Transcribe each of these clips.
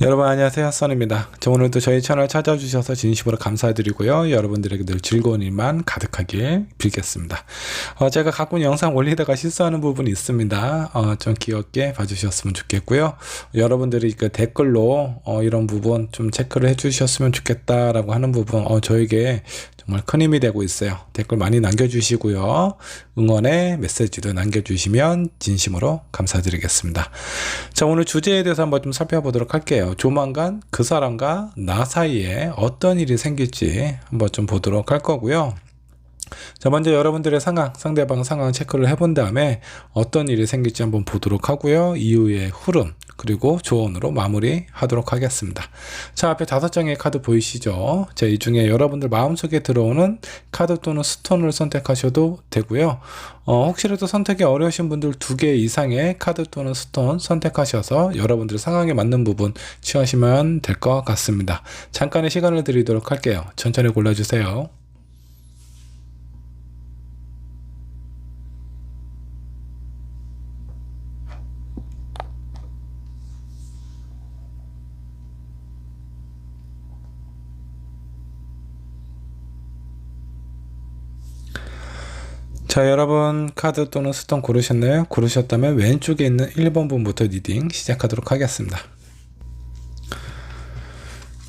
여러분 안녕하세요, 선입니다. 오늘도 저희 채널 찾아주셔서 진심으로 감사드리고요. 여러분들에게 늘 즐거운 일만 가득하길 빌겠습니다. 제가 가끔 영상 올리다가 실수하는 부분이 있습니다. 좀 귀엽게 봐주셨으면 좋겠고요. 여러분들이 그 댓글로 이런 부분 좀 체크를 해주셨으면 좋겠다라고 하는 부분 저에게 정말 큰 힘이 되고 있어요. 댓글 많이 남겨주시고요. 응원의 메시지도 남겨주시면 진심으로 감사드리겠습니다. 자, 오늘 주제에 대해서 한번 좀 살펴보도록 할게요. 조만간 그 사람과 나 사이에 어떤 일이 생길지 한번 좀 보도록 할 거고요. 자, 먼저 여러분들의 상대방 상황 체크를 해본 다음에 어떤 일이 생길지 한번 보도록 하고요. 이후의 흐름, 그리고 조언으로 마무리하도록 하겠습니다. 자, 앞에 5장의 카드 보이시죠? 자, 이 중에 여러분들 마음속에 들어오는 카드 또는 스톤을 선택하셔도 되고요. 혹시라도 선택이 어려우신 분들 2개 이상의 카드 또는 스톤 선택하셔서 여러분들 상황에 맞는 부분 취하시면 될 것 같습니다. 잠깐의 시간을 드리도록 할게요. 천천히 골라주세요. 자, 여러분 카드 또는 스톤 고르셨나요? 고르셨다면 왼쪽에 있는 1번 분부터 리딩 시작하도록 하겠습니다.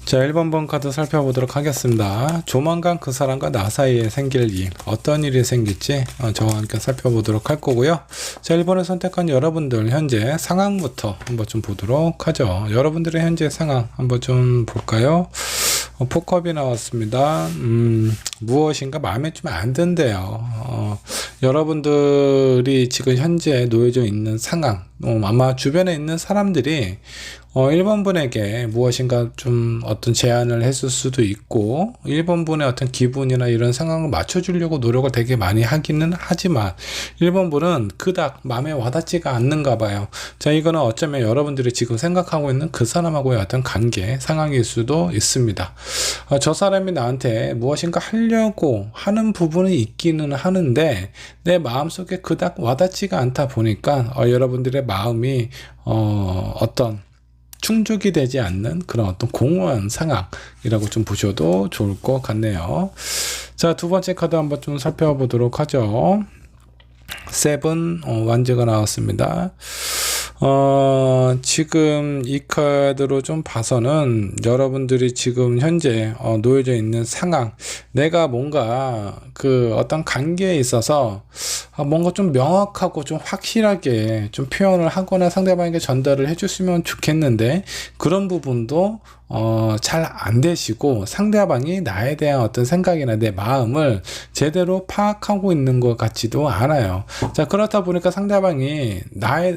자, 1번 번 카드 살펴보도록 하겠습니다. 조만간 그 사람과 나 사이에 생길 일, 어떤 일이 생길지 저와 함께 살펴보도록 할 거고요. 자, 1번을 선택한 여러분들 현재 상황부터 한번 좀 보도록 하죠. 여러분들의 현재 상황 한번 좀 볼까요? 포컵이 나왔습니다. 무엇인가 마음에 좀 안 든대요. 여러분들이 지금 현재 놓여져 있는 상황, 아마 주변에 있는 사람들이 1번 분에게 무엇인가 좀 어떤 제안을 했을 수도 있고 1번 분의 어떤 기분이나 이런 상황을 맞춰주려고 노력을 되게 많이 하기는 하지만 1번 분은 그닥 마음에 와닿지가 않는가 봐요. 자, 이거는 어쩌면 여러분들이 지금 생각하고 있는 그 사람하고의 어떤 관계 상황일 수도 있습니다. 저 사람이 나한테 무엇인가 하려고 하는 부분이 있기는 하는데 내 마음속에 그닥 와닿지가 않다 보니까 여러분들의 마음이 어떤 충족이 되지 않는 그런 어떤 공허한 상황이라고 좀 보셔도 좋을 것 같네요. 자, 2번째 카드 한번 좀 살펴보도록 하죠. 세븐 완즈가 나왔습니다. 지금 이 카드로 좀 봐서는 여러분들이 지금 현재 놓여져 있는 상황, 내가 뭔가 그 어떤 관계에 있어서 뭔가 좀 명확하고 좀 확실하게 좀 표현을 하거나 상대방에게 전달을 해줬으면 좋겠는데 그런 부분도 잘 안 되시고 상대방이 나에 대한 어떤 생각이나 내 마음을 제대로 파악하고 있는 것 같지도 않아요. 자, 그렇다 보니까 상대방이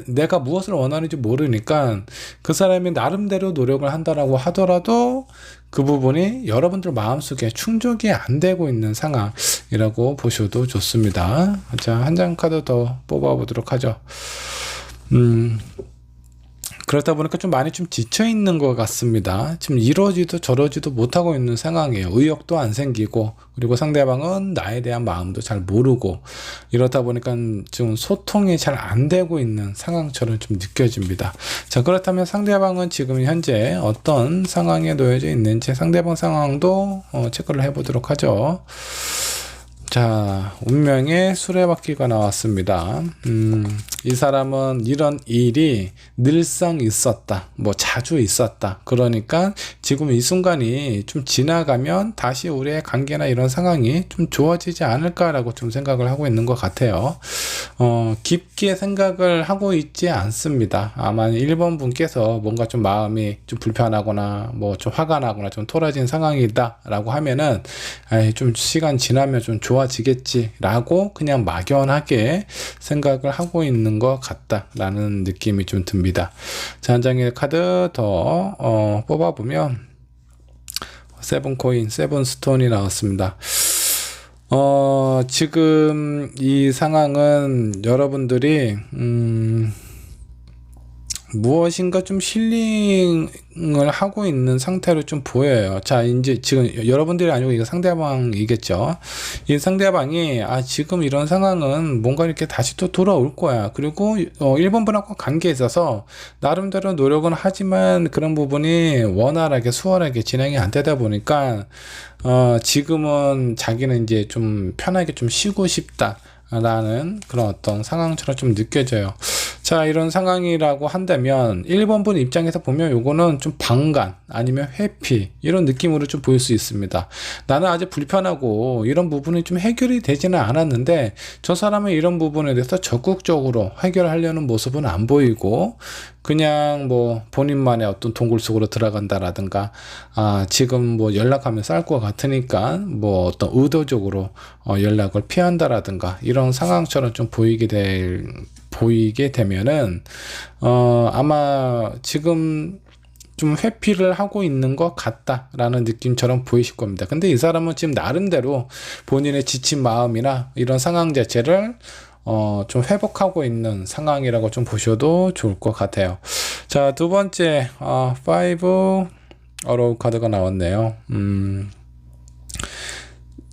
내가 무엇을 원하는지 모르니까 그 사람이 나름대로 노력을 한다라고 하더라도 그 부분이 여러분들 마음속에 충족이 안 되고 있는 상황이라고 보셔도 좋습니다. 자, 한 장 카드 더 뽑아보도록 하죠. 그렇다 보니까 좀 많이 좀 지쳐 있는 것 같습니다. 지금 이러지도 저러지도 못하고 있는 상황이에요. 의욕도 안 생기고, 그리고 상대방은 나에 대한 마음도 잘 모르고, 이렇다 보니까 지금 소통이 잘 안 되고 있는 상황처럼 좀 느껴집니다. 자, 그렇다면 상대방은 지금 현재 어떤 상황에 놓여져 있는지 상대방 상황도 체크를 해보도록 하죠. 자, 운명의 수레바퀴가 나왔습니다. 이 사람은 이런 일이 늘상 있었다, 뭐 자주 있었다. 그러니까 지금 이 순간이 좀 지나가면 다시 우리의 관계나 이런 상황이 좀 좋아지지 않을까라고 좀 생각을 하고 있는 것 같아요. 깊게 생각을 하고 있지 않습니다. 아마 1번 분께서 뭔가 좀 마음이 좀 불편하거나 뭐 좀 화가 나거나 좀 토라진 상황이다 라고 하면은 좀 시간 지나면 좀 좋아지겠지 라고 그냥 막연하게 생각을 하고 있는 것 같다라는 느낌이 좀 듭니다. 자, 한 장의 카드 더 뽑아보면 세븐 코인, 세븐 스톤이 나왔습니다. 지금 이 상황은 여러분들이 무엇인가 좀 힐링을 하고 있는 상태로 좀 보여요. 자, 이제 지금 여러분들이 아니고 이거 상대방이겠죠. 이 상대방이 지금 이런 상황은 뭔가 이렇게 다시 또 돌아올 거야. 그리고 1번 분하고 관계에 있어서 나름대로 노력은 하지만 그런 부분이 원활하게 수월하게 진행이 안 되다 보니까 지금은 자기는 이제 좀 편하게 좀 쉬고 싶다 라는 그런 어떤 상황처럼 좀 느껴져요. 자, 이런 상황이라고 한다면 1번 분 입장에서 보면 요거는 좀 방관 아니면 회피 이런 느낌으로 좀 보일 수 있습니다. 나는 아직 불편하고 이런 부분이 좀 해결이 되지는 않았는데 저 사람은 이런 부분에 대해서 적극적으로 해결하려는 모습은 안 보이고 그냥 뭐 본인만의 어떤 동굴 속으로 들어간다라든가 지금 뭐 연락하면 싸울 것 같으니까 뭐 어떤 의도적으로 연락을 피한다라든가 이런 상황처럼 좀 보이게 되면은 아마 지금 좀 회피를 하고 있는 것 같다라는 느낌처럼 보이실 겁니다. 근데 이 사람은 지금 나름대로 본인의 지친 마음이나 이런 상황 자체를 좀 회복하고 있는 상황이라고 좀 보셔도 좋을 것 같아요. 자, 두 번째 5 어로우 카드가 나왔네요.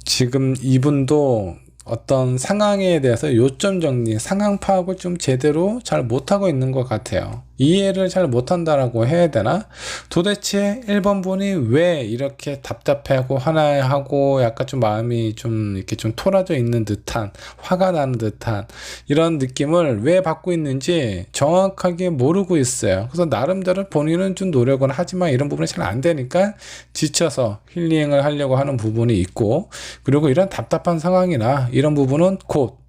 지금 이분도 어떤 상황에 대해서 요점 정리, 상황 파악을 좀 제대로 잘 못하고 있는 것 같아요. 이해를 잘 못한다라고 해야 되나? 도대체 1번 분이 왜 이렇게 답답해하고 화나하고 약간 좀 마음이 좀 이렇게 좀 토라져 있는 듯한, 화가 나는 듯한 이런 느낌을 왜 받고 있는지 정확하게 모르고 있어요. 그래서 나름대로 본인은 좀 노력은 하지만 이런 부분이 잘 안 되니까 지쳐서 힐링을 하려고 하는 부분이 있고, 그리고 이런 답답한 상황이나 이런 부분은 곧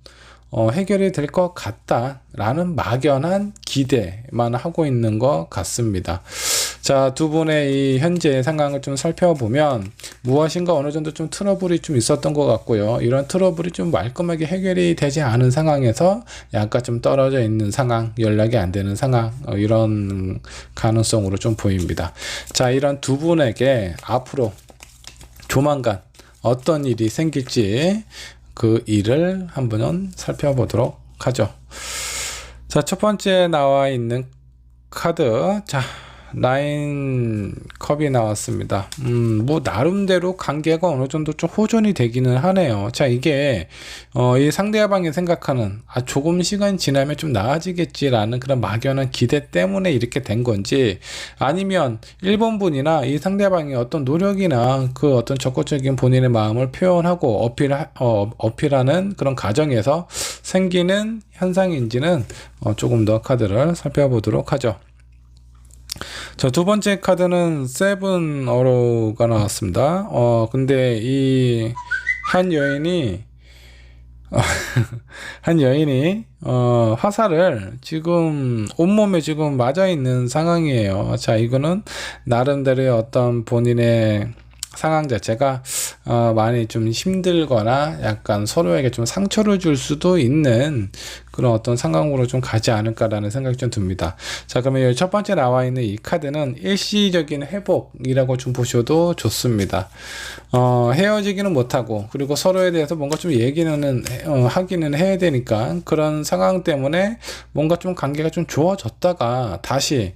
해결이 될 것 같다라는 막연한 기대만 하고 있는 것 같습니다. 자, 두 분의 이 현재 상황을 좀 살펴보면 무엇인가 어느 정도 좀 트러블이 좀 있었던 것 같고요. 이런 트러블이 좀 말끔하게 해결이 되지 않은 상황에서 약간 좀 떨어져 있는 상황, 연락이 안 되는 상황, 이런 가능성으로 좀 보입니다. 자, 이런 두 분에게 앞으로 조만간 어떤 일이 생길지 그 일을 한번 살펴보도록 하죠. 자, 첫 번째 나와 있는 카드, 자, 9 컵이 나왔습니다. 뭐 나름대로 관계가 어느 정도 좀 호전이 되기는 하네요. 자, 이게 이 상대방이 생각하는 조금 시간 지나면 좀 나아지겠지라는 그런 막연한 기대 때문에 이렇게 된 건지, 아니면 1번 분이나 이 상대방이 어떤 노력이나 그 어떤 적극적인 본인의 마음을 표현하고 어필하는 그런 과정에서 생기는 현상인지는 조금 더 카드를 살펴보도록 하죠. 자, 두 번째 카드는 7 어로우가 나왔습니다. 근데 이 한 여인이 화살을 지금 온몸에 지금 맞아 있는 상황이에요. 자, 이거는 나름대로의 어떤 본인의 상황 자체가 많이 좀 힘들거나 약간 서로에게 좀 상처를 줄 수도 있는 그런 어떤 상황으로 좀 가지 않을까라는 생각이 좀 듭니다. 자, 그러면 첫 번째 나와 있는 이 카드는 일시적인 회복이라고 좀 보셔도 좋습니다. 헤어지기는 못하고, 그리고 서로에 대해서 뭔가 좀 얘기는 하기는 해야 되니까 그런 상황 때문에 뭔가 좀 관계가 좀 좋아졌다가 다시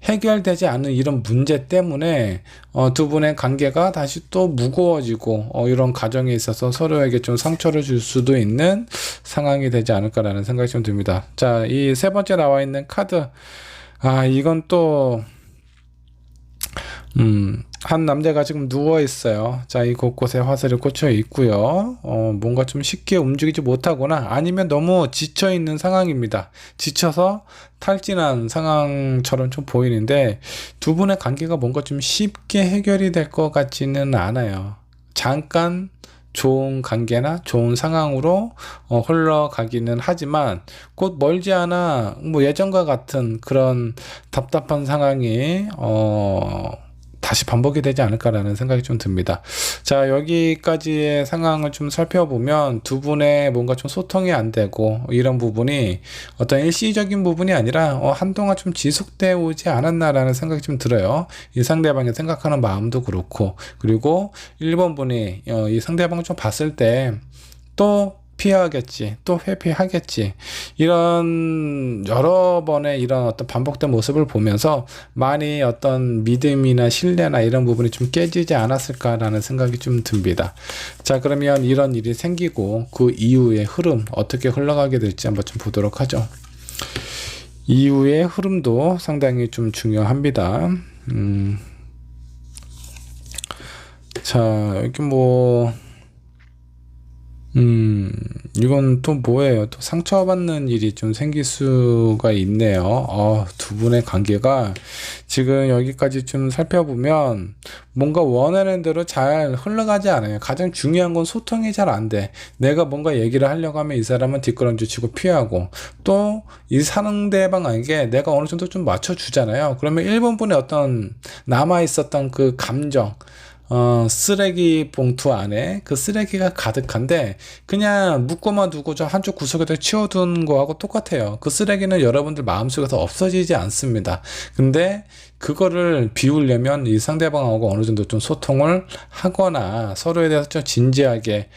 해결되지 않는 이런 문제 때문에 두 분의 관계가 다시 또 무거워지고 이런 과정에 있어서 서로에게 좀 상처를 줄 수도 있는 상황이 되지 않을까라는 생각이 좀 듭니다. 자, 이 세 번째 나와 있는 카드, 이건 또 한 남자가 지금 누워 있어요. 자, 이 곳곳에 화살이 꽂혀 있고요. 뭔가 좀 쉽게 움직이지 못하거나 아니면 너무 지쳐 있는 상황입니다. 지쳐서 탈진한 상황처럼 좀 보이는데 두 분의 관계가 뭔가 좀 쉽게 해결이 될 것 같지는 않아요. 잠깐 좋은 관계나 좋은 상황으로 흘러가기는 하지만 곧 멀지 않아 뭐 예전과 같은 그런 답답한 상황이 다시 반복이 되지 않을까라는 생각이 좀 듭니다. 자, 여기까지의 상황을 좀 살펴보면 두 분의 뭔가 좀 소통이 안 되고 이런 부분이 어떤 일시적인 부분이 아니라 한동안 좀 지속되어 오지 않았나라는 생각이 좀 들어요. 이 상대방이 생각하는 마음도 그렇고, 그리고 1번 분이 이 상대방을 좀 봤을 때 또 피하겠지, 또 회피하겠지, 이런 여러 번의 이런 어떤 반복된 모습을 보면서 많이 어떤 믿음이나 신뢰나 이런 부분이 좀 깨지지 않았을까라는 생각이 좀 듭니다. 자, 그러면 이런 일이 생기고 그 이후의 흐름 어떻게 흘러가게 될지 한번 좀 보도록 하죠. 이후의 흐름도 상당히 좀 중요합니다. 자, 여기 뭐 이건 또 뭐예요? 또 상처받는 일이 좀 생길 수가 있네요. 두 분의 관계가 지금 여기까지 좀 살펴보면 뭔가 원하는 대로 잘 흘러가지 않아요. 가장 중요한 건 소통이 잘 안 돼. 내가 뭔가 얘기를 하려고 하면 이 사람은 뒷걸음질 치고 피하고, 또 이 상대방에게 내가 어느 정도 좀 맞춰주잖아요. 그러면 1번분의 어떤 남아있었던 그 감정, 쓰레기 봉투 안에 그 쓰레기가 가득한데 그냥 묶고만 두고 저 한쪽 구석에다 치워둔 거하고 똑같아요. 그 쓰레기는 여러분들 마음속에서 없어지지 않습니다. 근데 그거를 비우려면 이 상대방하고 어느 정도 좀 소통을 하거나 서로에 대해서 좀 진지하게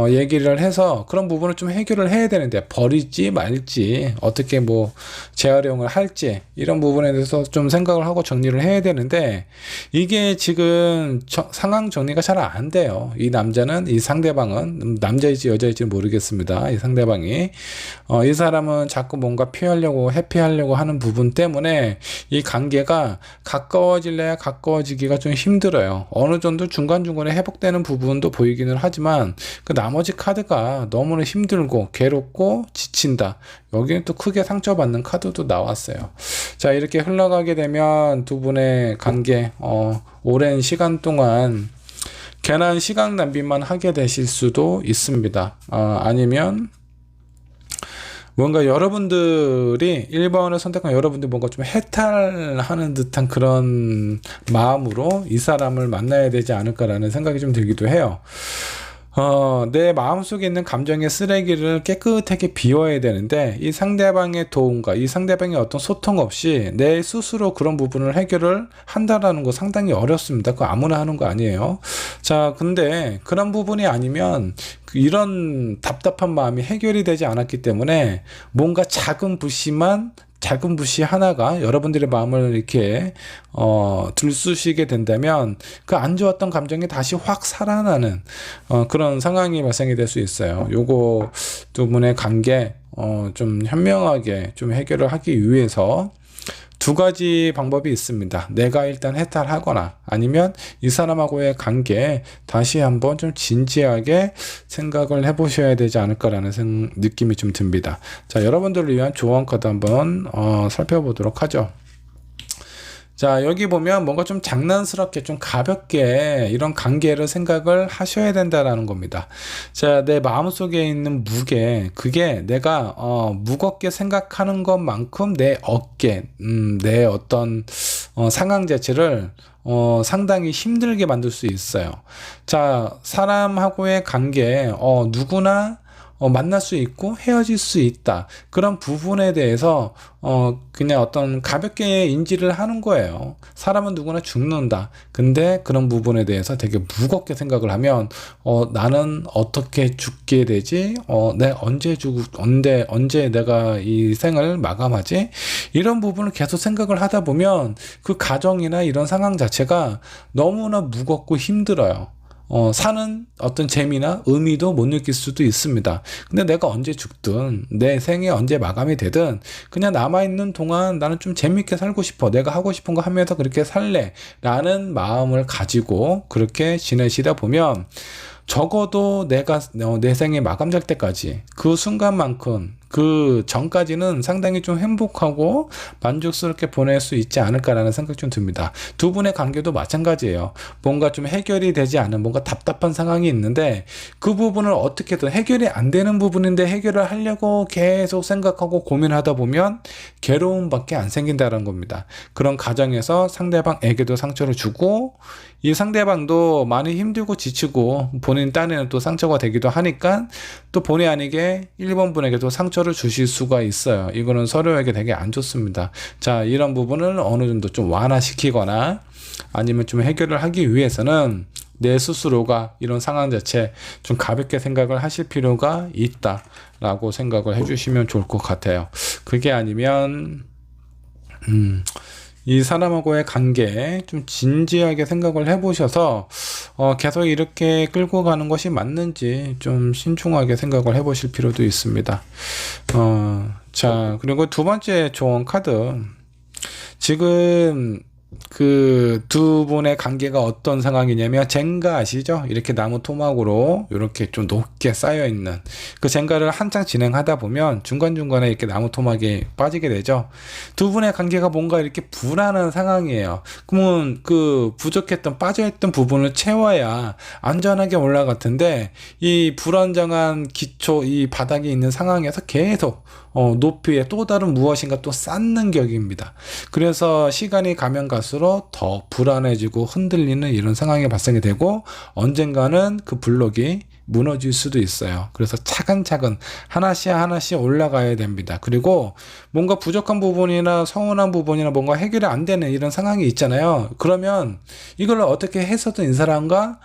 얘기를 해서 그런 부분을 좀 해결을 해야 되는데, 버리지 말지 어떻게 뭐 재활용을 할지 이런 부분에 대해서 좀 생각을 하고 정리를 해야 되는데, 이게 지금 상황 정리가 잘 안 돼요. 이 남자는, 이 상대방은 남자일지 여자일지 모르겠습니다. 이 상대방이 이 사람은 자꾸 뭔가 피하려고 회피하려고 하는 부분 때문에 이 관계가 가까워질래야 가까워지기가 좀 힘들어요. 어느 정도 중간중간에 회복되는 부분도 보이기는 하지만 그 나머지 카드가 너무나 힘들고 괴롭고 지친다. 여기는 또 크게 상처받는 카드도 나왔어요. 자, 이렇게 흘러가게 되면 두 분의 관계 오랜 시간 동안 괜한 시간 낭비만 하게 되실 수도 있습니다. 아니면 뭔가 여러분들이 1번을 선택한 여러분들이 뭔가 좀 해탈하는 듯한 그런 마음으로 이 사람을 만나야 되지 않을까라는 생각이 좀 들기도 해요. 내 마음속에 있는 감정의 쓰레기를 깨끗하게 비워야 되는데, 이 상대방의 도움과 이 상대방의 어떤 소통 없이 내 스스로 그런 부분을 해결을 한다라는 거 상당히 어렵습니다. 그거 아무나 하는 거 아니에요. 자, 근데 그런 부분이 아니면 이런 답답한 마음이 해결이 되지 않았기 때문에 뭔가 작은 부시 하나가 여러분들의 마음을 이렇게 들쑤시게 된다면 그 안 좋았던 감정이 다시 확 살아나는 그런 상황이 발생이 될 수 있어요. 요거 두 분의 관계 좀 현명하게 좀 해결을 하기 위해서 두 가지 방법이 있습니다. 내가 일단 해탈하거나 아니면 이 사람하고의 관계 다시 한번 좀 진지하게 생각을 해보셔야 되지 않을까라는 느낌이 좀 듭니다. 자, 여러분들을 위한 조언 카드 한번 살펴보도록 하죠. 자, 여기 보면 뭔가 좀 장난스럽게 좀 가볍게 이런 관계를 생각을 하셔야 된다라는 겁니다. 자, 내 마음속에 있는 무게, 그게 내가 무겁게 생각하는 것만큼 내 어깨, 내 어떤 상황 자체를 상당히 힘들게 만들 수 있어요. 자, 사람하고의 관계 누구나 만날 수 있고 헤어질 수 있다. 그런 부분에 대해서 그냥 어떤 가볍게 인지를 하는 거예요. 사람은 누구나 죽는다. 근데 그런 부분에 대해서 되게 무겁게 생각을 하면 나는 어떻게 죽게 되지? 언제 내가 이 생을 마감하지? 이런 부분을 계속 생각을 하다 보면 그 가정이나 이런 상황 자체가 너무나 무겁고 힘들어요. 사는 어떤 재미나 의미도 못 느낄 수도 있습니다. 근데 내가 언제 죽든 내 생이 언제 마감이 되든 그냥 남아있는 동안 나는 좀 재밌게 살고 싶어, 내가 하고 싶은 거 하면서 그렇게 살래 라는 마음을 가지고 그렇게 지내시다 보면 적어도 내가 내 생의 마감될 때까지 그 순간만큼 그 전까지는 상당히 좀 행복하고 만족스럽게 보낼 수 있지 않을까라는 생각 좀 듭니다. 두 분의 관계도 마찬가지예요. 뭔가 좀 해결이 되지 않은 뭔가 답답한 상황이 있는데 그 부분을 어떻게든 해결이 안 되는 부분인데 해결을 하려고 계속 생각하고 고민하다 보면 괴로움밖에 안 생긴다는 겁니다. 그런 과정에서 상대방에게도 상처를 주고 이 상대방도 많이 힘들고 지치고 본인 딴에는 또 상처가 되기도 하니까 또 본의 아니게 1번 분에게도 상처를 주실 수가 있어요. 이거는 서로에게 되게 안 좋습니다. 자, 이런 부분을 어느 정도 좀 완화시키거나 아니면 좀 해결을 하기 위해서는 내 스스로가 이런 상황 자체 좀 가볍게 생각을 하실 필요가 있다라고 생각을 해주시면 좋을 것 같아요. 그게 아니면 이 사람하고의 관계 좀 진지하게 생각을 해보셔서 계속 이렇게 끌고 가는 것이 맞는지 좀 신중하게 생각을 해보실 필요도 있습니다. 자, 그리고 두 번째 조언 카드. 지금 그 두 분의 관계가 어떤 상황이냐면 젠가 아시죠? 이렇게 나무 토막으로 이렇게 좀 높게 쌓여 있는 그 젠가를 한창 진행하다 보면 중간중간에 이렇게 나무 토막이 빠지게 되죠. 두 분의 관계가 뭔가 이렇게 불안한 상황이에요. 그러면 그 부족했던 빠져있던 부분을 채워야 안전하게 올라갈 텐데 이 불안정한 기초 이 바닥에 있는 상황에서 계속 높이에 또 다른 무엇인가 또 쌓는 격입니다. 그래서 시간이 가면 갈수록 더 불안해지고 흔들리는 이런 상황이 발생이 되고 언젠가는 그 블록이 무너질 수도 있어요. 그래서 차근차근 하나씩 올라가야 됩니다. 그리고 뭔가 부족한 부분이나 서운한 부분이나 뭔가 해결이 안 되는 이런 상황이 있잖아요. 그러면 이걸 어떻게 해서든 이 사람과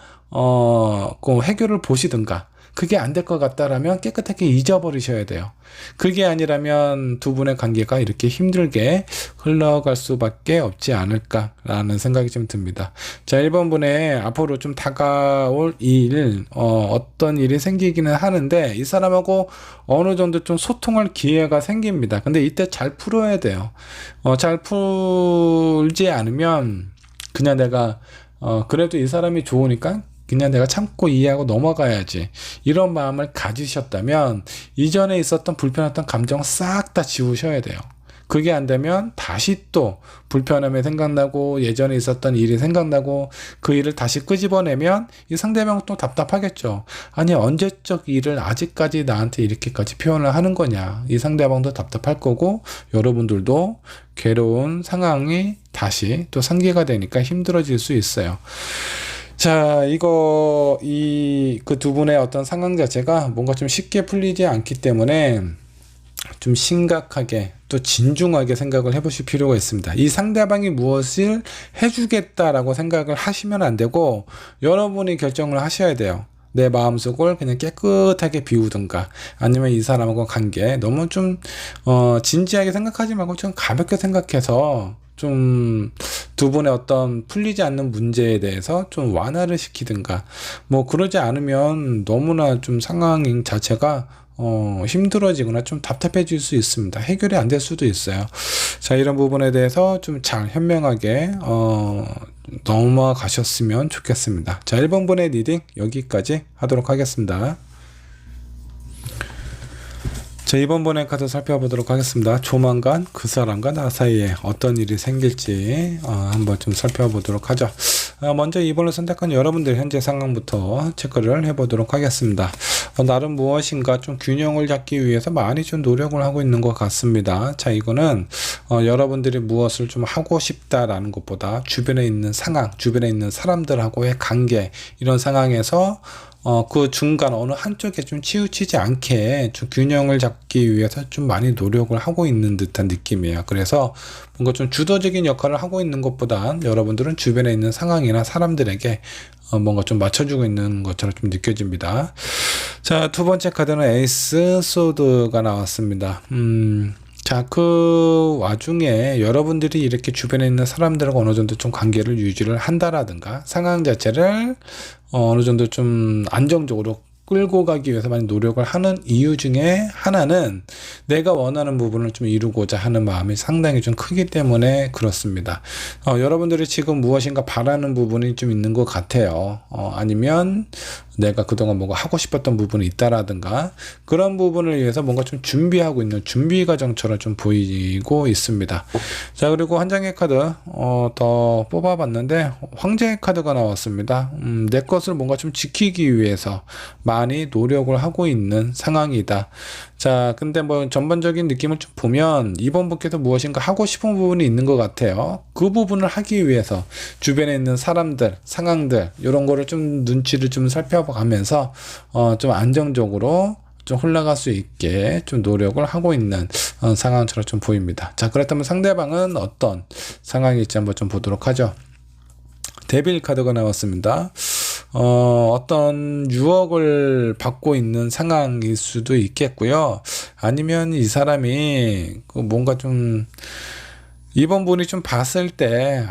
그 해결을 보시든가 그게 안 될 것 같다라면 깨끗하게 잊어버리셔야 돼요. 그게 아니라면 두 분의 관계가 이렇게 힘들게 흘러갈 수밖에 없지 않을까라는 생각이 좀 듭니다. 자, 1번 분의 앞으로 좀 다가올 일, 어떤 일이 생기기는 하는데 이 사람하고 어느 정도 좀 소통할 기회가 생깁니다. 근데 이때 잘 풀어야 돼요. 잘 풀지 않으면 그냥 내가 그래도 이 사람이 좋으니까 그냥 내가 참고 이해하고 넘어가야지 이런 마음을 가지셨다면 이전에 있었던 불편했던 감정 싹 다 지우셔야 돼요. 그게 안 되면 다시 또 불편함이 생각나고 예전에 있었던 일이 생각나고 그 일을 다시 끄집어내면 이 상대방은 또 답답하겠죠. 아니 언제적 일을 아직까지 나한테 이렇게까지 표현을 하는 거냐. 이 상대방도 답답할 거고 여러분들도 괴로운 상황이 다시 또 상기가 되니까 힘들어질 수 있어요. 자, 그 두 분의 어떤 상황 자체가 뭔가 좀 쉽게 풀리지 않기 때문에 좀 심각하게 또 진중하게 생각을 해보실 필요가 있습니다. 이 상대방이 무엇을 해주겠다라고 생각을 하시면 안 되고 여러분이 결정을 하셔야 돼요. 내 마음속을 그냥 깨끗하게 비우든가 아니면 이 사람하고 관계 너무 좀 진지하게 생각하지 말고 좀 가볍게 생각해서 좀 두 분의 어떤 풀리지 않는 문제에 대해서 좀 완화를 시키든가 뭐 그러지 않으면 너무나 좀 상황 자체가 힘들어지거나 좀 답답해질 수 있습니다. 해결이 안 될 수도 있어요. 자, 이런 부분에 대해서 좀 잘 현명하게 넘어가셨으면 좋겠습니다. 자, 1번 분의 리딩 여기까지 하도록 하겠습니다. 자, 2번 번의 카드 살펴보도록 하겠습니다. 조만간 그 사람과 나 사이에 어떤 일이 생길지 한번 좀 살펴보도록 하죠. 먼저 2번을 선택한 여러분들 현재 상황부터 체크를 해보도록 하겠습니다. 나름 무엇인가 좀 균형을 잡기 위해서 많이 좀 노력을 하고 있는 것 같습니다. 자, 이거는 여러분들이 무엇을 좀 하고 싶다라는 것보다 주변에 있는 상황, 주변에 있는 사람들하고의 관계 이런 상황에서 그 중간 어느 한쪽에 좀 치우치지 않게 좀 균형을 잡기 위해서 좀 많이 노력을 하고 있는 듯한 느낌이에요. 그래서 뭔가 좀 주도적인 역할을 하고 있는 것보다 여러분들은 주변에 있는 상황이나 사람들에게 뭔가 좀 맞춰주고 있는 것처럼 좀 느껴집니다. 자, 두 번째 카드는 에이스 소드가 나왔습니다. 자, 그 와중에 여러분들이 이렇게 주변에 있는 사람들하고 어느 정도 좀 관계를 유지를 한다라든가 상황 자체를 어느 정도 좀 안정적으로 끌고 가기 위해서 많이 노력을 하는 이유 중에 하나는 내가 원하는 부분을 좀 이루고자 하는 마음이 상당히 좀 크기 때문에 그렇습니다. 여러분들이 지금 무엇인가 바라는 부분이 좀 있는 것 같아요. 아니면 내가 그동안 뭔가 하고 싶었던 부분이 있다라든가 그런 부분을 위해서 뭔가 좀 준비하고 있는 준비 과정처럼 좀 보이고 있습니다. 자, 그리고 한 장의 카드 더 뽑아봤는데 황제의 카드가 나왔습니다. 내 것을 뭔가 좀 지키기 위해서 많이 노력을 하고 있는 상황이다. 자, 근데 뭐 전반적인 느낌을 좀 보면 이번 분께서 무엇인가 하고 싶은 부분이 있는 것 같아요. 그 부분을 하기 위해서 주변에 있는 사람들, 상황들 이런 거를 좀 눈치를 좀 살펴가면서 좀 안정적으로 좀 흘러갈 수 있게 좀 노력을 하고 있는 상황처럼 좀 보입니다. 자, 그렇다면 상대방은 어떤 상황일지 한번 좀 보도록 하죠. 데빌 카드가 나왔습니다. 어떤 유혹을 받고 있는 상황일 수도 있겠고요. 아니면 이 사람이 그 뭔가 좀 이번 분이 좀 봤을 때,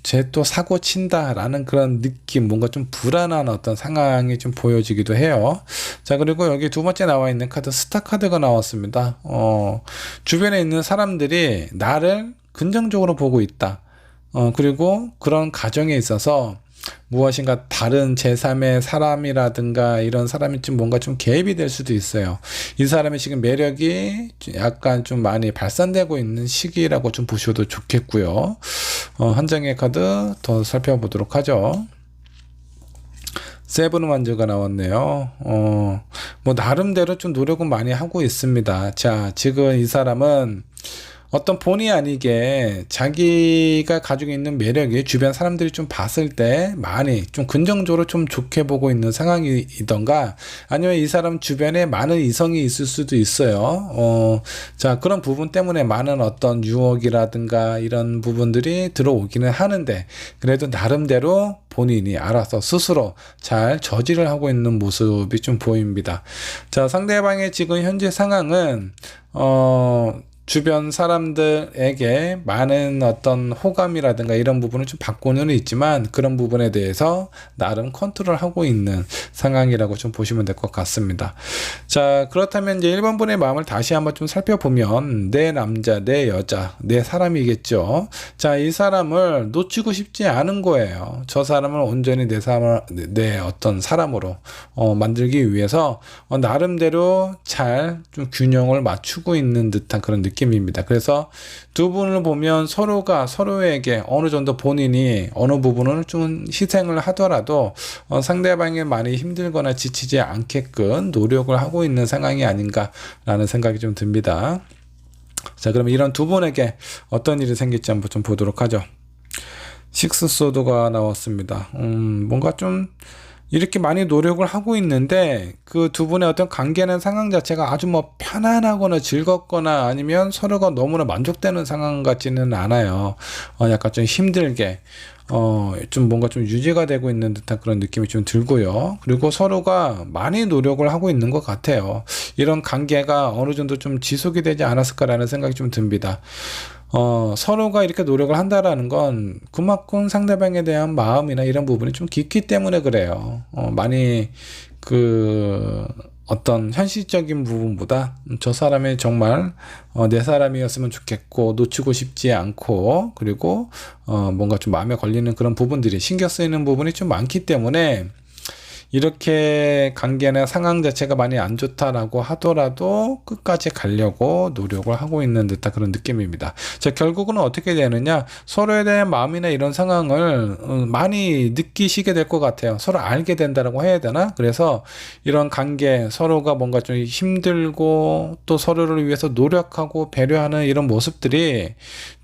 쟤 또 사고 친다라는 그런 느낌, 뭔가 좀 불안한 어떤 상황이 좀 보여지기도 해요. 자, 그리고 여기 두 번째 나와 있는 카드, 스타 카드가 나왔습니다. 주변에 있는 사람들이 나를 긍정적으로 보고 있다. 그리고 그런 가정에 있어서 무엇인가 다른 제3의 사람이라든가 이런 사람이 좀 뭔가 좀 개입이 될 수도 있어요. 이 사람이 지금 매력이 약간 좀 많이 발산되고 있는 시기라고 좀 보셔도 좋겠고요. 한 장의 카드 더 살펴보도록 하죠. 세븐 완즈가 나왔네요. 뭐 나름대로 좀 노력은 많이 하고 있습니다. 자, 지금 이 사람은 어떤 본의 아니게 자기가 가지고 있는 매력이 주변 사람들이 좀 봤을 때 많이 좀 긍정적으로 좀 좋게 보고 있는 상황이던가, 아니면 이 사람 주변에 많은 이성이 있을 수도 있어요. 자, 그런 부분 때문에 많은 어떤 유혹이라든가 이런 부분들이 들어오기는 하는데, 그래도 나름대로 본인이 알아서 스스로 잘 저지를 하고 있는 모습이 좀 보입니다. 자, 상대방의 지금 현재 상황은 주변 사람들에게 많은 어떤 호감이라든가 이런 부분을 좀 받고는 있지만, 그런 부분에 대해서 나름 컨트롤하고 있는 상황이라고 좀 보시면 될 것 같습니다. 자, 그렇다면 이제 1번 분의 마음을 다시 한번 좀 살펴보면, 내 남자, 내 여자, 내 사람이겠죠. 자, 이 사람을 놓치고 싶지 않은 거예요. 저 사람을 온전히 내 어떤 사람으로 만들기 위해서 나름대로 잘 좀 균형을 맞추고 있는 듯한 그런 느낌입니다. 그래서 두 분을 보면 서로가 서로에게 어느 정도 본인이 어느 부분을 좀 희생을 하더라도 상대방이 많이 힘들거나 지치지 않게끔 노력을 하고 있는 상황이 아닌가라는 생각이 좀 듭니다. 자, 그러면 이런 두 분에게 어떤 일이 생길지 한번 좀 보도록 하죠. 식스 소드가 나왔습니다. 뭔가 좀 이렇게 많이 노력을 하고 있는데, 그 두 분의 어떤 관계는 상황 자체가 아주 뭐 편안하거나 즐겁거나 아니면 서로가 너무나 만족되는 상황 같지는 않아요. 약간 좀 힘들게 좀 뭔가 좀 유지가 되고 있는 듯한 그런 느낌이 좀 들고요. 그리고 서로가 많이 노력을 하고 있는 것 같아요. 이런 관계가 어느 정도 좀 지속이 되지 않았을까라는 생각이 좀 듭니다. 서로가 이렇게 노력을 한다라는 건 그만큼 상대방에 대한 마음이나 이런 부분이 좀 깊기 때문에 그래요. 많이 어떤 현실적인 부분보다 저 사람이 정말 내 사람이었으면 좋겠고, 놓치고 싶지 않고, 그리고 뭔가 좀 마음에 걸리는 그런 부분들이, 신경 쓰이는 부분이 좀 많기 때문에 이렇게 관계나 상황 자체가 많이 안 좋다라고 하더라도 끝까지 가려고 노력을 하고 있는 듯한 그런 느낌입니다. 자, 결국은 어떻게 되느냐, 서로에 대한 마음이나 이런 상황을 많이 느끼시게 될 것 같아요. 서로 알게 된다라고 해야 되나? 그래서 이런 관계, 서로가 뭔가 좀 힘들고 또 서로를 위해서 노력하고 배려하는 이런 모습들이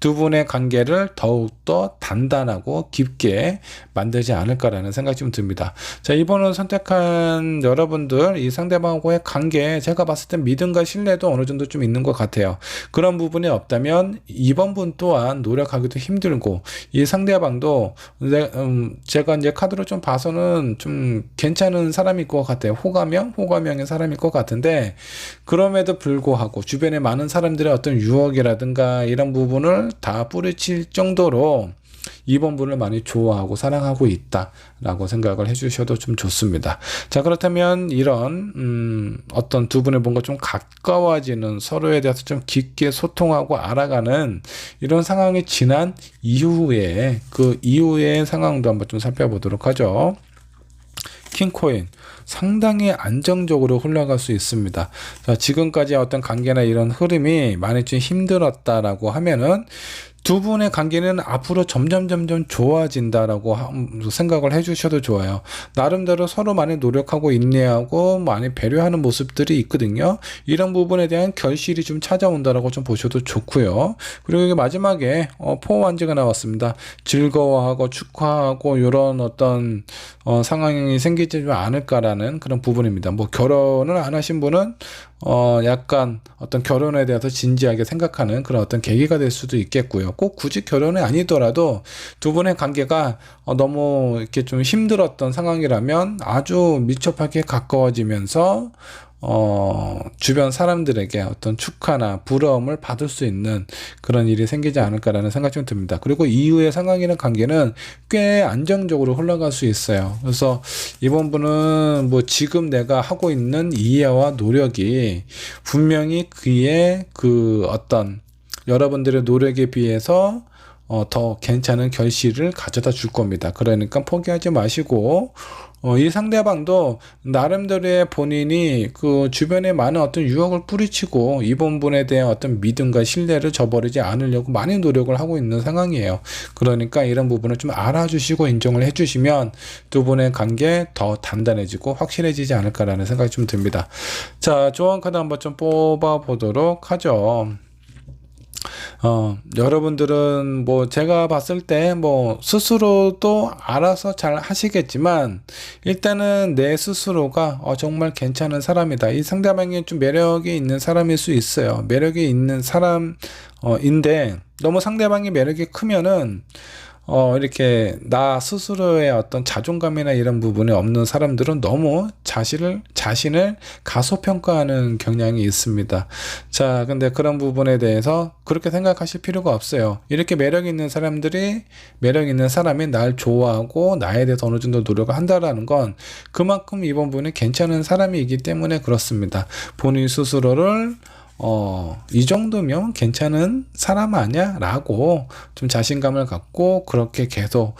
두 분의 관계를 더욱더 단단하고 깊게 만들지 않을까라는 생각이 좀 듭니다. 자, 이번은 선택한 여러분들, 이 상대방하고의 관계, 제가 봤을 때 믿음과 신뢰도 어느 정도 좀 있는 것 같아요. 그런 부분이 없다면 이번 분 또한 노력하기도 힘들고, 이 상대방도 제가 이제 카드로 좀 봐서는 좀 괜찮은 사람일 것 같아요. 호감형의 사람일 것 같은데, 그럼에도 불구하고 주변에 많은 사람들의 어떤 유혹이라든가 이런 부분을 다 뿌리칠 정도로 이번 분을 많이 좋아하고 사랑하고 있다라고 생각을 해주셔도 좀 좋습니다. 자, 그렇다면 이런 어떤 두 분의 뭔가 좀 가까워지는, 서로에 대해서 좀 깊게 소통하고 알아가는 이런 상황이 지난 이후에, 그 이후의 상황도 한번 좀 살펴보도록 하죠. 킹코인, 상당히 안정적으로 흘러갈 수 있습니다. 자, 지금까지 어떤 관계나 이런 흐름이 많이 좀 힘들었다라고 하면은 두 분의 관계는 앞으로 점점 좋아진다라고 생각을 해주셔도 좋아요. 나름대로 서로 많이 노력하고 인내하고 많이 배려하는 모습들이 있거든요. 이런 부분에 대한 결실이 좀 찾아온다라고 좀 보셔도 좋고요. 그리고 여기 마지막에 포완즈가 나왔습니다. 즐거워하고 축하하고 이런 어떤 상황이 생기지 않을까라는 그런 부분입니다. 뭐 결혼을 안 하신 분은 약간 어떤 결혼에 대해서 진지하게 생각하는 그런 어떤 계기가 될 수도 있겠고요. 꼭 굳이 결혼이 아니더라도 두 분의 관계가 너무 이렇게 좀 힘들었던 상황이라면 아주 밀접하게 가까워지면서 주변 사람들에게 어떤 축하나 부러움을 받을 수 있는 그런 일이 생기지 않을까라는 생각이 좀 듭니다. 그리고 이후의 상황이나 관계는 꽤 안정적으로 흘러갈 수 있어요. 그래서 이번 분은 뭐 지금 내가 하고 있는 이해와 노력이 분명히 그의 그 어떤 여러분들의 노력에 비해서 더 괜찮은 결실을 가져다 줄 겁니다. 그러니까 포기하지 마시고 이 상대방도 나름대로의 본인이 그 주변에 많은 어떤 유혹을 뿌리치고 이번 분에 대한 어떤 믿음과 신뢰를 저버리지 않으려고 많이 노력을 하고 있는 상황이에요. 그러니까 이런 부분을 좀 알아주시고 인정을 해주시면 두 분의 관계 더 단단해지고 확실해지지 않을까라는 생각이 좀 듭니다. 자, 조언 카드 한번 좀 뽑아 보도록 하죠. 여러분들은 뭐 제가 봤을 때 뭐 스스로도 알아서 잘 하시겠지만 일단은 내 스스로가 정말 괜찮은 사람이다. 이 상대방이 좀 매력이 있는 사람일 수 있어요. 매력이 있는 사람인데 너무 상대방이 매력이 크면은 이렇게 나 스스로의 어떤 자존감이나 이런 부분이 없는 사람들은 너무 자신을 가소평가하는 경향이 있습니다. 자, 근데 그런 부분에 대해서 그렇게 생각하실 필요가 없어요. 이렇게 매력 있는 사람이 날 좋아하고 나에 대해서 어느 정도 노력을 한다라는 건 그만큼 이번 분이 괜찮은 사람이기 때문에 그렇습니다. 본인 스스로를 이 정도면 괜찮은 사람 아니야? 라고 좀 자신감을 갖고 그렇게 계속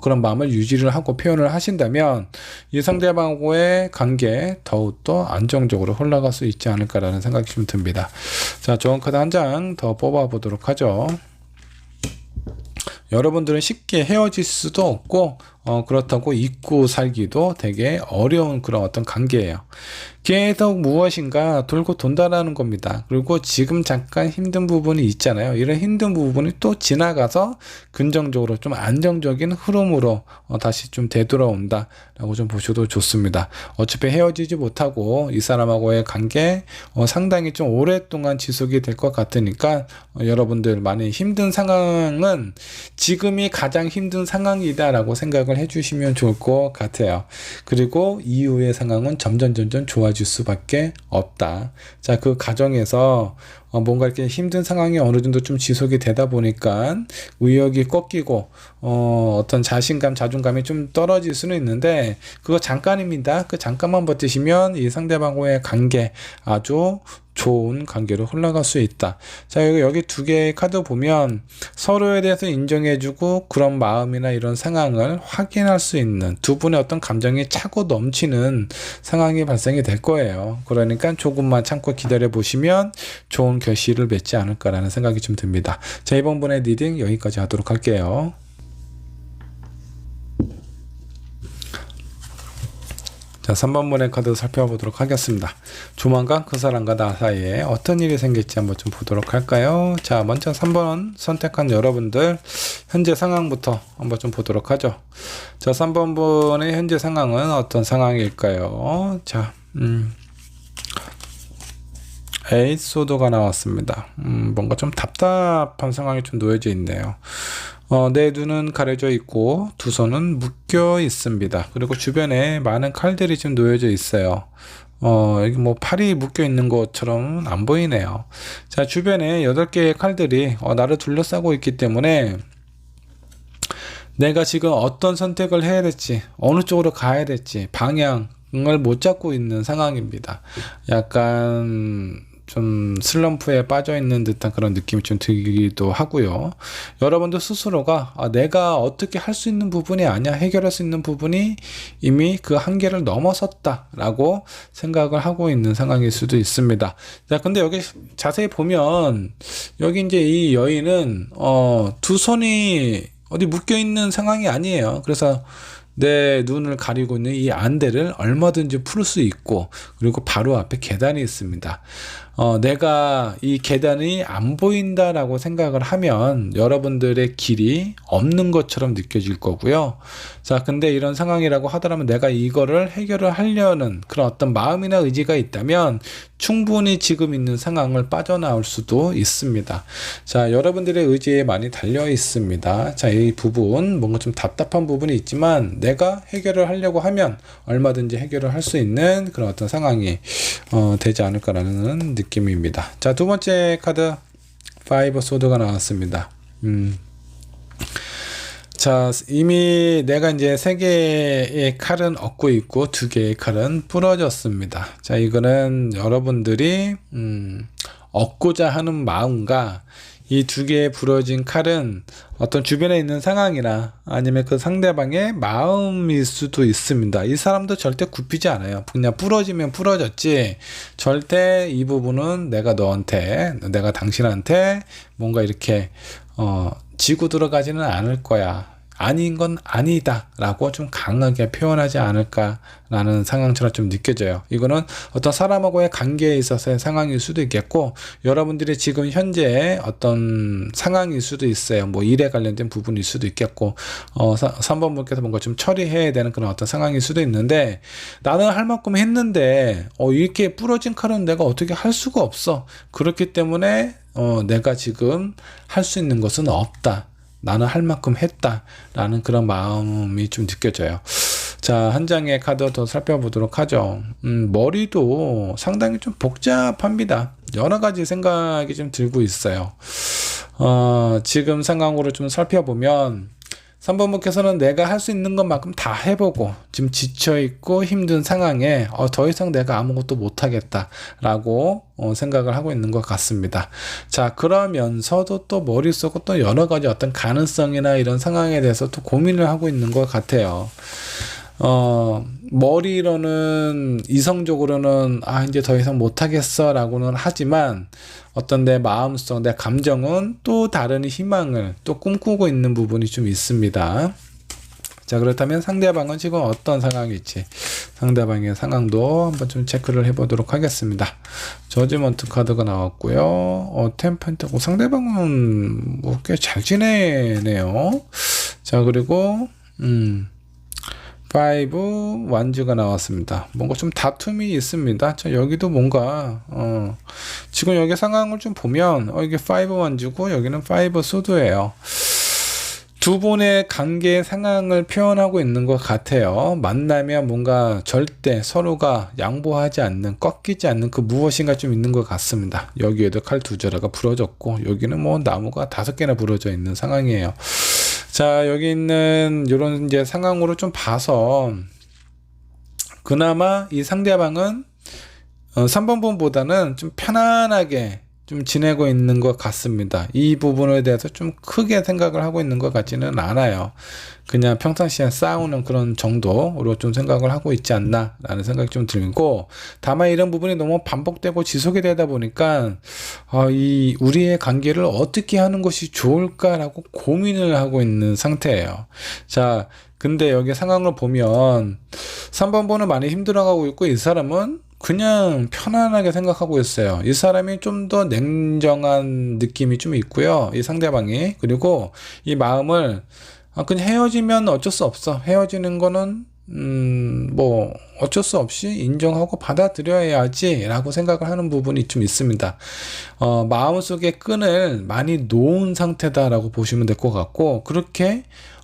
그런 마음을 유지를 하고 표현을 하신다면 이 상대방과의 관계 더욱더 안정적으로 흘러갈 수 있지 않을까라는 생각이 좀 듭니다. 자, 좋은 카드 한 장 더 뽑아 보도록 하죠. 여러분들은 쉽게 헤어질 수도 없고 그렇다고 잊고 살기도 되게 어려운 그런 어떤 관계예요. 계속 무엇인가 돌고 돈다라는 겁니다. 그리고 지금 잠깐 힘든 부분이 있잖아요. 이런 힘든 부분이 또 지나가서 긍정적으로 좀 안정적인 흐름으로 다시 좀 되돌아온다 라고 좀 보셔도 좋습니다. 어차피 헤어지지 못하고 이 사람하고의 관계 상당히 좀 오랫동안 지속이 될 것 같으니까 여러분들 많이 힘든 상황은 지금이 가장 힘든 상황이다 라고 생각을 해주시면 좋을 것 같아요. 그리고 이후의 상황은 점점 좋아질 수밖에 없다. 자, 그 과정에서 뭔가 이렇게 힘든 상황이 어느 정도 좀 지속이 되다 보니까 의욕이 꺾이고 어떤 자신감, 자존감이 좀 떨어질 수는 있는데 그거 잠깐입니다. 그 잠깐만 버티시면 이 상대방과의 관계 아주 좋은 관계로 흘러갈 수 있다. 자, 여기 두 개의 카드 보면 서로에 대해서 인정해주고 그런 마음이나 이런 상황을 확인할 수 있는 두 분의 어떤 감정이 차고 넘치는 상황이 발생이 될 거예요. 그러니까 조금만 참고 기다려 보시면 좋은 결실을 맺지 않을까라는 생각이 좀 듭니다. 자, 이번 분의 리딩 여기까지 하도록 할게요. 자, 3번 분의 카드 살펴보도록 하겠습니다. 조만간 그 사람과 나 사이에 어떤 일이 생길지 한번 좀 보도록 할까요? 자, 먼저 3번 선택한 여러분들 현재 상황부터 한번 좀 보도록 하죠. 자, 3번 분의 현재 상황은 어떤 상황일까요? 자, 에이스 소드가 나왔습니다. 뭔가 좀 답답한 상황이 좀 놓여져 있네요. 내 눈은 가려져 있고 두 손은 묶여 있습니다. 그리고 주변에 많은 칼들이 좀 놓여져 있어요. 여기 뭐 팔이 묶여 있는 것처럼 안 보이네요. 자, 주변에 8개의 칼들이 나를 둘러싸고 있기 때문에 내가 지금 어떤 선택을 해야 될지, 어느 쪽으로 가야 될지 방향을 못 잡고 있는 상황입니다. 약간 좀 슬럼프에 빠져 있는 듯한 그런 느낌이 좀 들기도 하고요. 여러분도 스스로가 내가 어떻게 할 수 있는 부분이 아니야, 해결할 수 있는 부분이 이미 그 한계를 넘어섰다 라고 생각을 하고 있는 상황일 수도 있습니다. 자, 근데 여기 자세히 보면 여기 이제 이 여인은 두 손이 어디 묶여 있는 상황이 아니에요. 그래서 내 눈을 가리고 있는 이 안대를 얼마든지 풀 수 있고, 그리고 바로 앞에 계단이 있습니다. 내가 이 계단이 안 보인다라고 생각을 하면 여러분들의 길이 없는 것처럼 느껴질 거고요. 자, 근데 이런 상황이라고 하더라면 내가 이거를 해결을 하려는 그런 어떤 마음이나 의지가 있다면 충분히 지금 있는 상황을 빠져나올 수도 있습니다. 자, 여러분들의 의지에 많이 달려 있습니다. 자, 이 부분 뭔가 좀 답답한 부분이 있지만 내가 해결을 하려고 하면 얼마든지 해결을 할 수 있는 그런 어떤 상황이 되지 않을까라는 느낌입니다. 자, 두 번째 카드 5 소드가 나왔습니다. 자, 이미 내가 이제 3개의 칼은 얻고 있고 2개의 칼은 부러졌습니다. 자, 이거는 여러분들이 얻고자 하는 마음과 이 2개의 부러진 칼은 어떤 주변에 있는 상황이나 아니면 그 상대방의 마음일 수도 있습니다. 이 사람도 절대 굽히지 않아요. 그냥 부러지면 부러졌지 절대 이 부분은 내가 당신한테 뭔가 이렇게 지고 들어가지는 않을 거야. 아닌 건 아니다 라고 좀 강하게 표현하지 않을까라는 상황처럼 좀 느껴져요. 이거는 어떤 사람하고의 관계에 있어서의 상황일 수도 있겠고 여러분들이 지금 현재 어떤 상황일 수도 있어요. 뭐 일에 관련된 부분일 수도 있겠고 3번 분께서 뭔가 좀 처리해야 되는 그런 어떤 상황일 수도 있는데 나는 할 만큼 했는데 이렇게 부러진 칼은 내가 어떻게 할 수가 없어. 그렇기 때문에 내가 지금 할 수 있는 것은 없다. 나는 할 만큼 했다 라는 그런 마음이 좀 느껴져요. 자, 한 장의 카드 더 살펴보도록 하죠. 머리도 상당히 좀 복잡합니다. 여러 가지 생각이 좀 들고 있어요. 지금 상황으로 좀 살펴보면 3번 분께서는 내가 할 수 있는 것만큼 다 해보고 지금 지쳐있고 힘든 상황에 더 이상 내가 아무것도 못하겠다 라고 생각을 하고 있는 것 같습니다. 자, 그러면서도 또 머릿속에 또 여러 가지 어떤 가능성이나 이런 상황에 대해서 또 고민을 하고 있는 것 같아요. 머리로는 이성적으로는 이제 더 이상 못하겠어 라고는 하지만 어떤 내 마음속, 내 감정은 또 다른 희망을 또 꿈꾸고 있는 부분이 좀 있습니다. 자, 그렇다면 상대방은 지금 어떤 상황일지 상대방의 상황도 한번 좀 체크를 해보도록 하겠습니다. 저지먼트 카드가 나왔고요. 템펜트고 상대방은 뭐 꽤 잘 지내네요. 자, 그리고 5 완주가 나왔습니다. 뭔가 좀 다툼이 있습니다. 자, 여기도 뭔가 지금 여기 상황을 좀 보면 이게 5 완주고 여기는 5 소드예요. 두 분의 관계 상황을 표현하고 있는 것 같아요. 만나면 뭔가 절대 서로가 양보하지 않는, 꺾이지 않는 그 무엇인가 좀 있는 것 같습니다. 여기에도 칼 2자루가 부러졌고 여기는 뭐 나무가 5개나 부러져 있는 상황이에요. 자, 여기 있는 이런 이제 상황으로 좀 봐서 그나마 이 상대방은 3번 분보다는 좀 편안하게 좀 지내고 있는 것 같습니다. 이 부분에 대해서 좀 크게 생각을 하고 있는 것 같지는 않아요. 그냥 평상시에 싸우는 그런 정도로 좀 생각을 하고 있지 않나 라는 생각이 좀 들고, 다만 이런 부분이 너무 반복되고 지속이 되다 보니까 이 우리의 관계를 어떻게 하는 것이 좋을까라고 고민을 하고 있는 상태예요. 자, 근데 여기 상황을 보면 3번 번은 많이 힘들어가고 있고 이 사람은 그냥 편안하게 생각하고 있어요. 이 사람이 좀 더 냉정한 느낌이 좀 있고요. 이 상대방이. 그리고 이 마음을 그냥 헤어지면 어쩔 수 없어. 헤어지는 거는 뭐 어쩔 수 없이 인정하고 받아들여야지 라고 생각을 하는 부분이 좀 있습니다. 마음속에 끈을 많이 놓은 상태다라고 보시면 될 것 같고, 그렇게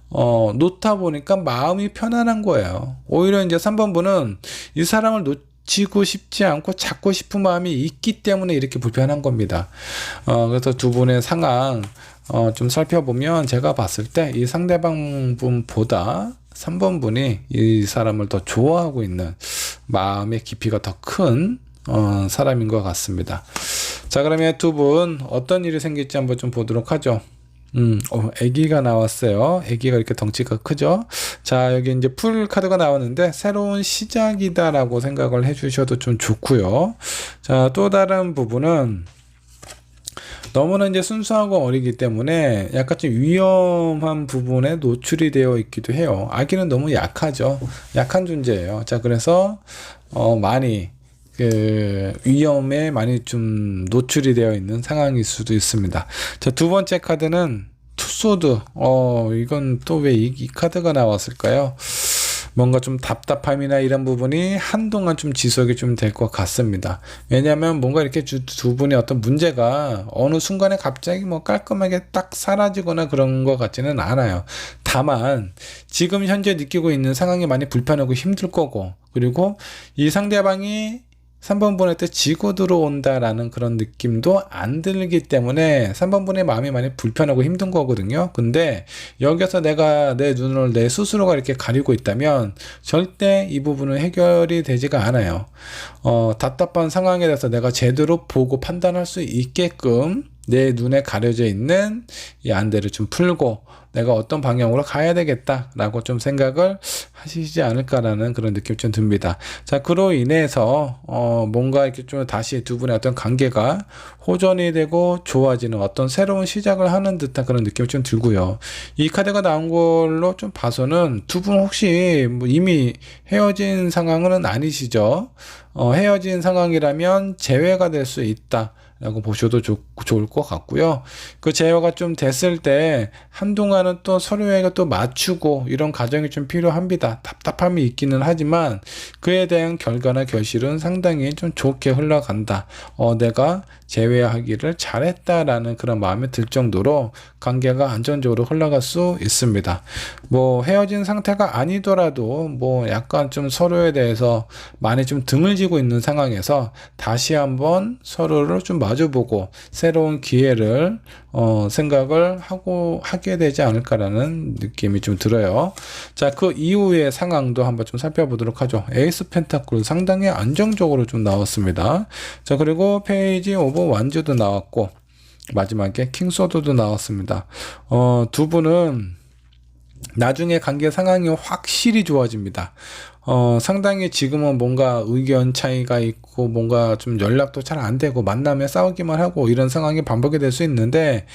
놓다 보니까 마음이 편안한 거예요. 오히려 이제 3번 분은 이 사람을 놓치고 싶지 않고 잡고 싶은 마음이 있기 때문에 이렇게 불편한 겁니다. 그래서 두 분의 상황 좀 살펴보면 제가 봤을 때 이 상대방 분보다 3번 분이 이 사람을 더 좋아하고 있는 마음의 깊이가 더 큰 사람인 것 같습니다. 자, 그러면 두 분 어떤 일이 생길지 한번 좀 보도록 하죠. 애기가 나왔어요. 애기가 이렇게 덩치가 크죠. 자, 여기 이제 풀 카드가 나왔는데 새로운 시작이다 라고 생각을 해주셔도 좀 좋고요. 자, 또 다른 부분은 너무나 이제 순수하고 어리기 때문에 약간 좀 위험한 부분에 노출이 되어 있기도 해요. 아기는 너무 약하죠. 약한 존재예요. 자, 그래서 많이 그 위험에 많이 좀 노출이 되어 있는 상황일 수도 있습니다. 자, 두 번째 카드는 투소드. 이건 또 왜 이 카드가 나왔을까요? 뭔가 좀 답답함이나 이런 부분이 한동안 좀 지속이 좀 될 것 같습니다. 왜냐하면 뭔가 이렇게 두 분의 어떤 문제가 어느 순간에 갑자기 뭐 깔끔하게 딱 사라지거나 그런 것 같지는 않아요. 다만 지금 현재 느끼고 있는 상황이 많이 불편하고 힘들 거고, 그리고 이 상대방이 3번 분의 때 지고 들어온다라는 그런 느낌도 안 들기 때문에 3번 분의 마음이 많이 불편하고 힘든 거거든요. 근데 여기서 내가 내 눈을 내 스스로가 이렇게 가리고 있다면 절대 이 부분은 해결이 되지가 않아요. 답답한 상황에 대해서 내가 제대로 보고 판단할 수 있게끔 내 눈에 가려져 있는 이 안대를 좀 풀고 내가 어떤 방향으로 가야 되겠다라고 좀 생각을 하시지 않을까라는 그런 느낌이 좀 듭니다. 자, 그로 인해서 뭔가 이렇게 좀 다시 두 분의 어떤 관계가 호전이 되고 좋아지는 어떤 새로운 시작을 하는 듯한 그런 느낌이 좀 들고요. 이 카드가 나온 걸로 좀 봐서는 두 분 혹시 뭐 이미 헤어진 상황은 아니시죠? 헤어진 상황이라면 재회가 될 수 있다 라고 보셔도 좋을 것 같고요. 그 제어가 좀 됐을 때 한동안은 또 서로에게 또 맞추고 이런 과정이 좀 필요합니다. 답답함이 있기는 하지만 그에 대한 결과나 결실은 상당히 좀 좋게 흘러간다. 내가 제외하기를 잘했다라는 그런 마음이 들 정도로 관계가 안정적으로 흘러갈 수 있습니다. 뭐 헤어진 상태가 아니더라도 뭐 약간 좀 서로에 대해서 많이 좀 등을 지고 있는 상황에서 다시 한번 서로를 좀 마주보고 새로운 기회를 생각을 하게 되지 않을까라는 느낌이 좀 들어요. 자, 그 이후의 상황도 한번 좀 살펴보도록 하죠. 에이스 펜타클 상당히 안정적으로 좀 나왔습니다. 자, 그리고 페이지 오브 완즈도 나왔고 마지막에 킹소드도 나왔습니다. 두 분은 나중에 관계 상황이 확실히 좋아집니다. 상당히 지금은 뭔가 의견 차이가 있고 뭔가 좀 연락도 잘 안 되고 만나면 싸우기만 하고 이런 상황이 반복이 될 수 있는데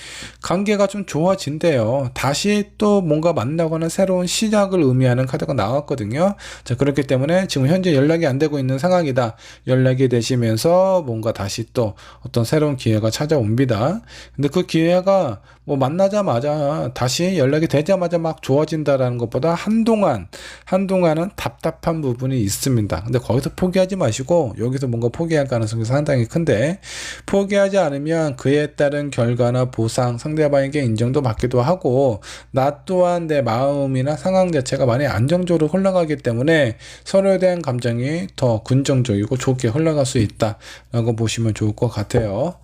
관계가 좀 좋아진대요. 다시 또 뭔가 만나거나 새로운 시작을 의미하는 카드가 나왔거든요. 자, 그렇기 때문에 지금 현재 연락이 안 되고 있는 상황이다. 연락이 되시면서 뭔가 다시 또 어떤 새로운 기회가 찾아옵니다. 근데 그 기회가 뭐 만나자마자 다시 연락이 되자마자 막 좋아진다라는 것보다 한동안은 답답한 부분이 있습니다. 근데 거기서 포기하지 마시고 여기서 뭔가 포기할 가능성이 상당히 큰데 포기하지 않으면 그에 따른 결과나 보상, 상대방에게 인정도 받기도 하고 나 또한 내 마음이나 상황 자체가 많이 안정적으로 흘러가기 때문에 서로에 대한 감정이 더 긍정적이고 좋게 흘러갈 수 있다라고 보시면 좋을 것 같아요.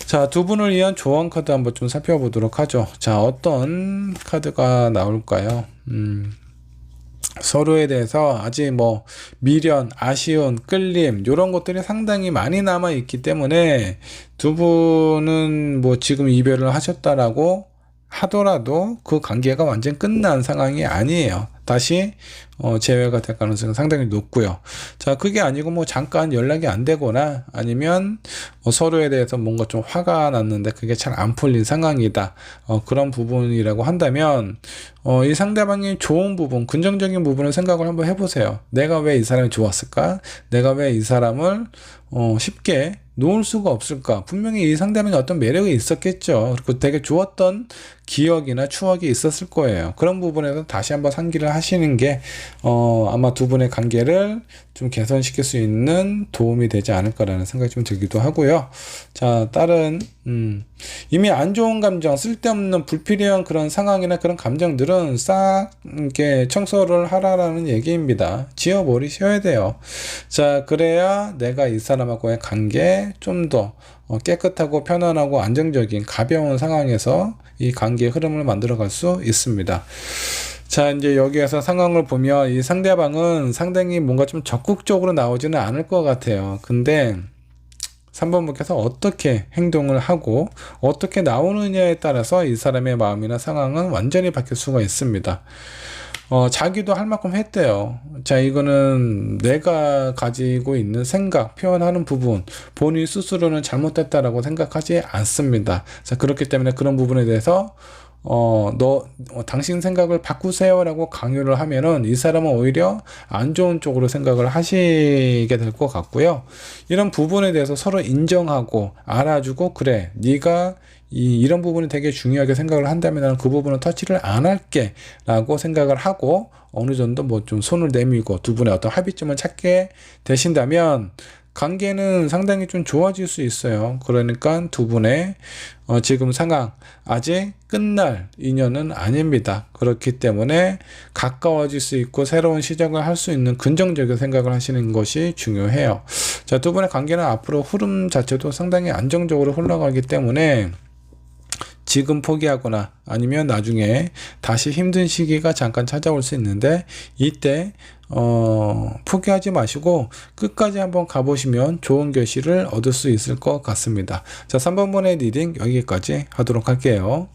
자, 두 분을 위한 조언 카드 한번 좀 살펴보도록 하죠. 자, 어떤 카드가 나올까요? 서로에 대해서 아직 뭐 미련, 아쉬움, 끌림 이런 것들이 상당히 많이 남아 있기 때문에 두 분은 뭐 지금 이별을 하셨다라고 하더라도 그 관계가 완전 끝난 상황이 아니에요. 다시 재회가 될 가능성이 상당히 높고요. 자, 그게 아니고 뭐 잠깐 연락이 안 되거나 아니면 뭐 서로에 대해서 뭔가 좀 화가 났는데 그게 잘 안 풀린 상황이다. 그런 부분이라고 한다면 이 상대방이 좋은 부분, 긍정적인 부분을 생각을 한번 해보세요. 내가 왜 이 사람이 좋았을까? 내가 왜 이 사람을 쉽게 놓을 수가 없을까? 분명히 이 상대방이 어떤 매력이 있었겠죠. 그리고 되게 좋았던 기억이나 추억이 있었을 거예요. 그런 부분에서 다시 한번 상기를 하시는 게 아마 두 분의 관계를 좀 개선시킬 수 있는 도움이 되지 않을까라는 생각이 좀 들기도 하고요. 자, 다른 이미 안 좋은 감정, 쓸데없는 불필요한 그런 상황이나 그런 감정들은 싹 이렇게 청소를 하라라는 얘기입니다. 지워버리셔야 돼요. 자, 그래야 내가 이 사람하고의 관계 좀 더 깨끗하고 편안하고 안정적인 가벼운 상황에서 이 관계의 흐름을 만들어 갈 수 있습니다. 자, 이제 여기에서 상황을 보면 이 상대방은 상당히 뭔가 좀 적극적으로 나오지는 않을 것 같아요. 근데 3번 분께서 어떻게 행동을 하고 어떻게 나오느냐에 따라서 이 사람의 마음이나 상황은 완전히 바뀔 수가 있습니다. 자기도 할 만큼 했대요. 자, 이거는 내가 가지고 있는 생각, 표현하는 부분, 본인 스스로는 잘못됐다라고 생각하지 않습니다. 자, 그렇기 때문에 그런 부분에 대해서 당신 생각을 바꾸세요라고 강요를 하면은 이 사람은 오히려 안 좋은 쪽으로 생각을 하시게 될 것 같고요. 이런 부분에 대해서 서로 인정하고 알아주고, 그래, 네가 이런 부분이 되게 중요하게 생각을 한다면 나는 그 부분은 터치를 안 할게 라고 생각을 하고, 어느 정도 뭐 좀 손을 내밀고 두 분의 어떤 합의점을 찾게 되신다면 관계는 상당히 좀 좋아질 수 있어요. 그러니까 두 분의 지금 상황 아직 끝날 인연은 아닙니다. 그렇기 때문에 가까워질 수 있고 새로운 시작을 할 수 있는 긍정적인 생각을 하시는 것이 중요해요. 자, 두 분의 관계는 앞으로 흐름 자체도 상당히 안정적으로 흘러가기 때문에 지금 포기하거나 아니면 나중에 다시 힘든 시기가 잠깐 찾아올 수 있는데, 이때 포기하지 마시고 끝까지 한번 가보시면 좋은 결실을 얻을 수 있을 것 같습니다. 자, 3번분의 리딩 여기까지 하도록 할게요.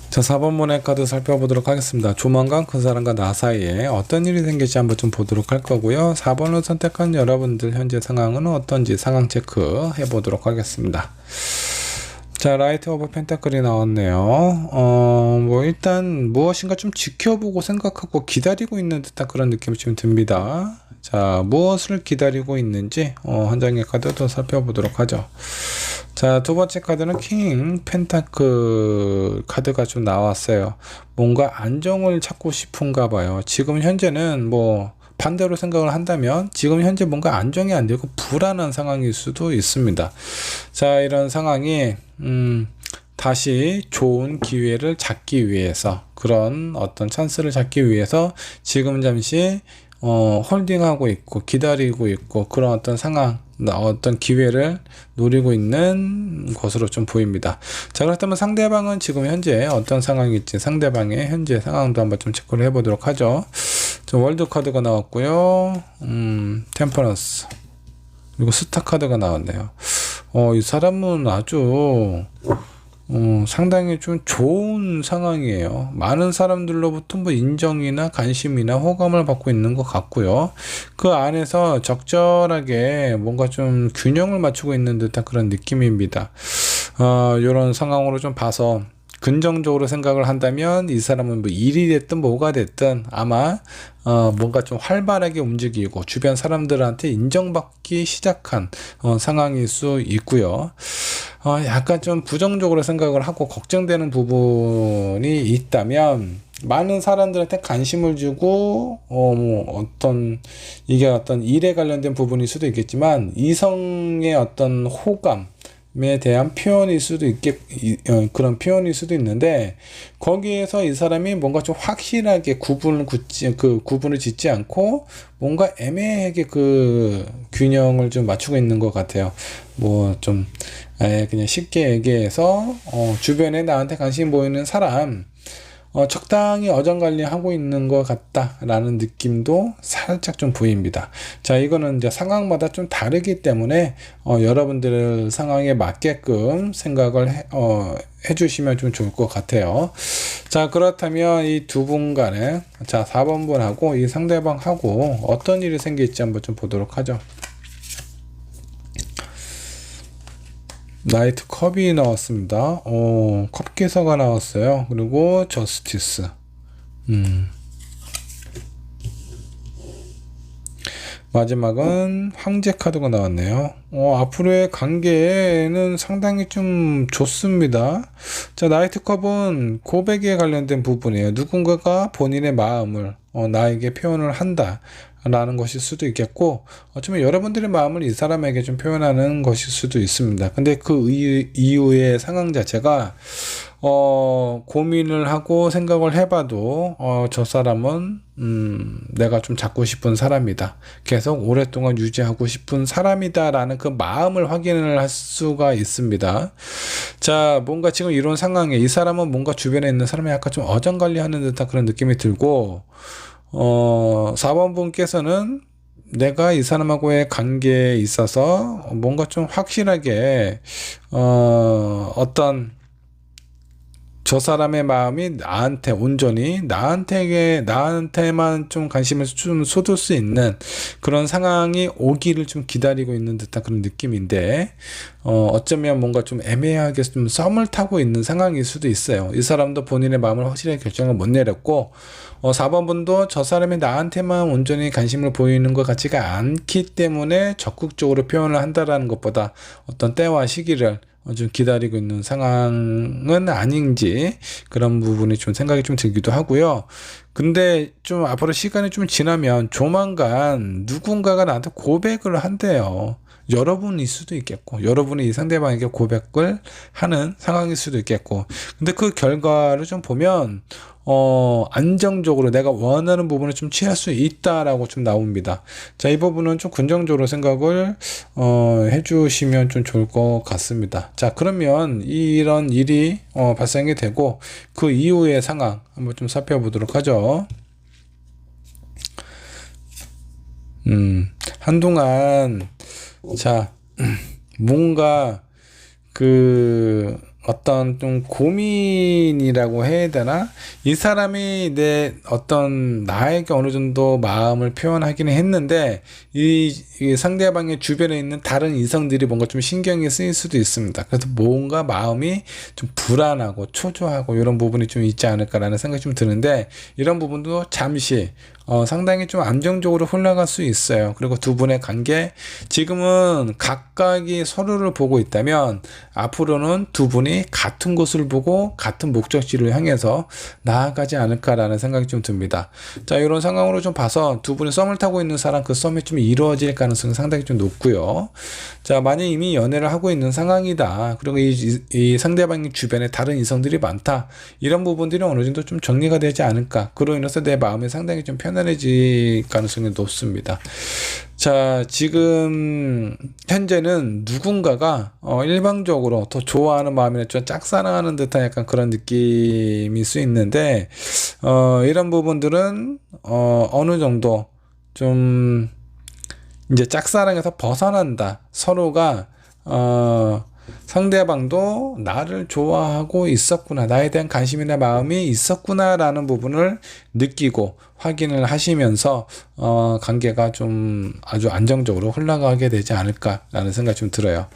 자, 4번분의 카드 살펴보도록 하겠습니다. 조만간 그 사람과 나 사이에 어떤 일이 생길지 한번 좀 보도록 할 거고요. 4번을 선택한 여러분들 현재 상황은 어떤지 상황 체크 해보도록 하겠습니다. 자, 라이트 오브 펜타클이 나왔네요. 뭐 일단 무엇인가 좀 지켜보고 생각하고 기다리고 있는 듯한 그런 느낌이 좀 듭니다. 자, 무엇을 기다리고 있는지 한 장의 카드도 살펴보도록 하죠. 자, 두 번째 카드는 킹 펜타클 카드가 좀 나왔어요. 뭔가 안정을 찾고 싶은가 봐요. 지금 현재는 뭐 반대로 생각을 한다면 지금 현재 뭔가 안정이 안 되고 불안한 상황일 수도 있습니다. 자, 이런 상황이 다시 좋은 기회를 잡기 위해서, 그런 어떤 찬스를 잡기 위해서 지금 잠시 홀딩하고 있고 기다리고 있고, 그런 어떤 상황, 어떤 기회를 노리고 있는 것으로 좀 보입니다. 자, 그렇다면 상대방은 지금 현재 어떤 상황일지 상대방의 현재 상황도 한번 좀 체크를 해보도록 하죠. 저 월드 카드가 나왔고요. 템퍼런스, 그리고 스타 카드가 나왔네요. 이 사람은 아주 상당히 좀 좋은 상황이에요. 많은 사람들로부터 뭐 인정이나 관심이나 호감을 받고 있는 것 같고요. 그 안에서 적절하게 뭔가 좀 균형을 맞추고 있는 듯한 그런 느낌입니다. 이런 상황으로 좀 봐서 긍정적으로 생각을 한다면 이 사람은 뭐 일이 됐든 뭐가 됐든 아마 뭔가 좀 활발하게 움직이고 주변 사람들한테 인정받기 시작한 상황일 수 있고요. 약간 좀 부정적으로 생각을 하고 걱정되는 부분이 있다면 많은 사람들한테 관심을 주고 이게 어떤 일에 관련된 부분일 수도 있겠지만 이성의 어떤 호감에 대한 표현일 수도 그런 표현일 수도 있는데, 거기에서 이 사람이 뭔가 좀 확실하게 구분을 짓지 않고 뭔가 애매하게 그 균형을 좀 맞추고 있는 것 같아요. 뭐 좀 그냥 쉽게 얘기해서 주변에 나한테 관심 보이는 사람 적당히 어정관리하고 있는 것 같다라는 느낌도 살짝 좀 보입니다. 자, 이거는 이제 상황마다 좀 다르기 때문에 여러분들 상황에 맞게끔 생각을 해주시면 좀 좋을 것 같아요. 자, 그렇다면 이 두 분 간에, 자, 4번 분하고 이 상대방하고 어떤 일이 생길지 한번 좀 보도록 하죠. 나이트 컵이 나왔습니다. 컵 기사가 나왔어요. 그리고 저스티스. 마지막은 황제 카드가 나왔네요. 앞으로의 관계는 상당히 좀 좋습니다. 자, 나이트 컵은 고백에 관련된 부분이에요. 누군가가 본인의 마음을 나에게 표현을 한다 라는 것일 수도 있겠고, 어쩌면 여러분들의 마음을 이 사람에게 좀 표현하는 것일 수도 있습니다. 근데 그 이후의 상황 자체가 고민을 하고 생각을 해봐도 저 사람은 내가 좀 잡고 싶은 사람이다, 계속 오랫동안 유지하고 싶은 사람이다 라는 그 마음을 확인을 할 수가 있습니다. 자, 뭔가 지금 이런 상황에 이 사람은 뭔가 주변에 있는 사람이 약간 좀 어정관리하는 듯한 그런 느낌이 들고, 4번 분께서는 내가 이 사람하고의 관계에 있어서 뭔가 좀 확실하게 어떤 저 사람의 마음이 나한테 온전히 나한테만 좀 관심을 좀 쏟을 수 있는 그런 상황이 오기를 좀 기다리고 있는 듯한 그런 느낌인데, 어쩌면 뭔가 좀 애매하게 좀 썸을 타고 있는 상황일 수도 있어요. 이 사람도 본인의 마음을 확실하게 결정을 못 내렸고, 4번 분도 저 사람이 나한테만 온전히 관심을 보이는 것 같지가 않기 때문에 적극적으로 표현을 한다라는 것보다 어떤 때와 시기를 좀 기다리고 있는 상황은 아닌지, 그런 부분이 좀 생각이 좀 들기도 하고요. 근데 좀 앞으로 시간이 좀 지나면 조만간 누군가가 나한테 고백을 한대요. 여러분일 수도 있겠고, 여러분이 이 상대방에게 고백을 하는 상황일 수도 있겠고, 근데 그 결과를 좀 보면 안정적으로 내가 원하는 부분을 좀 취할 수 있다라고 좀 나옵니다. 자, 이 부분은 좀 긍정적으로 생각을 해주시면 좀 좋을 것 같습니다. 자, 그러면 이런 일이 발생이 되고 그 이후의 상황 한번 좀 살펴보도록 하죠. 한동안, 자, 뭔가 어떤 좀 고민이라고 해야 되나? 이 사람이 나에게 어느 정도 마음을 표현하기는 했는데, 이 상대방의 주변에 있는 다른 이성들이 뭔가 좀 신경이 쓰일 수도 있습니다. 그래서 뭔가 마음이 좀 불안하고 초조하고 이런 부분이 좀 있지 않을까라는 생각이 좀 드는데, 이런 부분도 잠시 상당히 좀 안정적으로 흘러갈 수 있어요. 그리고 두 분의 관계, 지금은 각각이 서로를 보고 있다면 앞으로는 두 분이 같은 곳을 보고 같은 목적지를 향해서 나아가지 않을까라는 생각이 좀 듭니다. 자, 이런 상황으로 좀 봐서 두 분이 썸을 타고 있는 사람, 그 썸이 좀 이루어질 가능성이 상당히 좀 높고요. 자, 만약 이미 연애를 하고 있는 상황이다, 그리고 이 상대방의 주변에 다른 이성들이 많다, 이런 부분들이 어느 정도 좀 정리가 되지 않을까, 그로 인해서 내 마음이 상당히 좀 편안해질 가능성이 높습니다. 자, 지금 현재는 누군가가 일방적으로 더 좋아하는 마음이나 좀 짝사랑하는 듯한 약간 그런 느낌일 수 있는데, 이런 부분들은 어느 정도 좀 이제 짝사랑에서 벗어난다, 서로가 상대방도 나를 좋아하고 있었구나, 나에 대한 관심이나 마음이 있었구나 라는 부분을 느끼고 확인을 하시면서 관계가 좀 아주 안정적으로 흘러가게 되지 않을까라는 생각이 좀 들어요.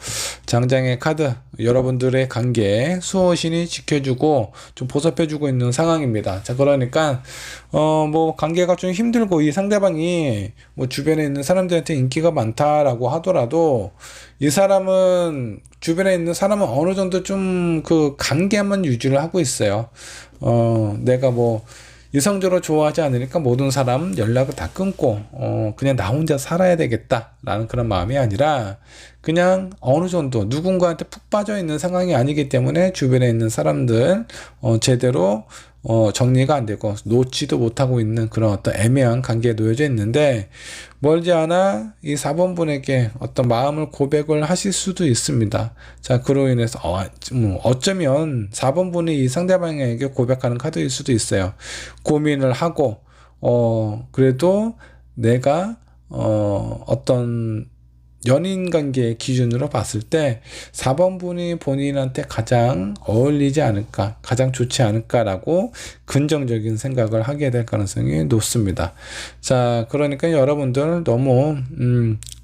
장장의 카드, 여러분들의 관계에 수호신이 지켜주고 좀 보살펴주고 있는 상황입니다. 자, 그러니까 뭐 관계가 좀 힘들고 이 상대방이 뭐 주변에 있는 사람들한테 인기가 많다라고 하더라도, 이 사람은, 주변에 있는 사람은 어느 정도 좀 그 관계만 유지를 하고 있어요. 내가 뭐 이성적으로 좋아하지 않으니까 모든 사람 연락을 다 끊고 그냥 나 혼자 살아야 되겠다라는 그런 마음이 아니라, 그냥 어느 정도 누군가한테 푹 빠져 있는 상황이 아니기 때문에 주변에 있는 사람들 제대로 정리가 안 되고 놓지도 못하고 있는 그런 어떤 애매한 관계에 놓여져 있는데, 멀지 않아 이 4번 분에게 어떤 마음을 고백을 하실 수도 있습니다. 자, 그로 인해서 어쩌면 4번 분이 이 상대방에게 고백하는 카드일 수도 있어요. 고민을 하고 그래도 내가 어떤 연인 관계의 기준으로 봤을 때 4번 분이 본인한테 가장 어울리지 않을까, 가장 좋지 않을까라고 긍정적인 생각을 하게 될 가능성이 높습니다. 자, 그러니까 여러분들 너무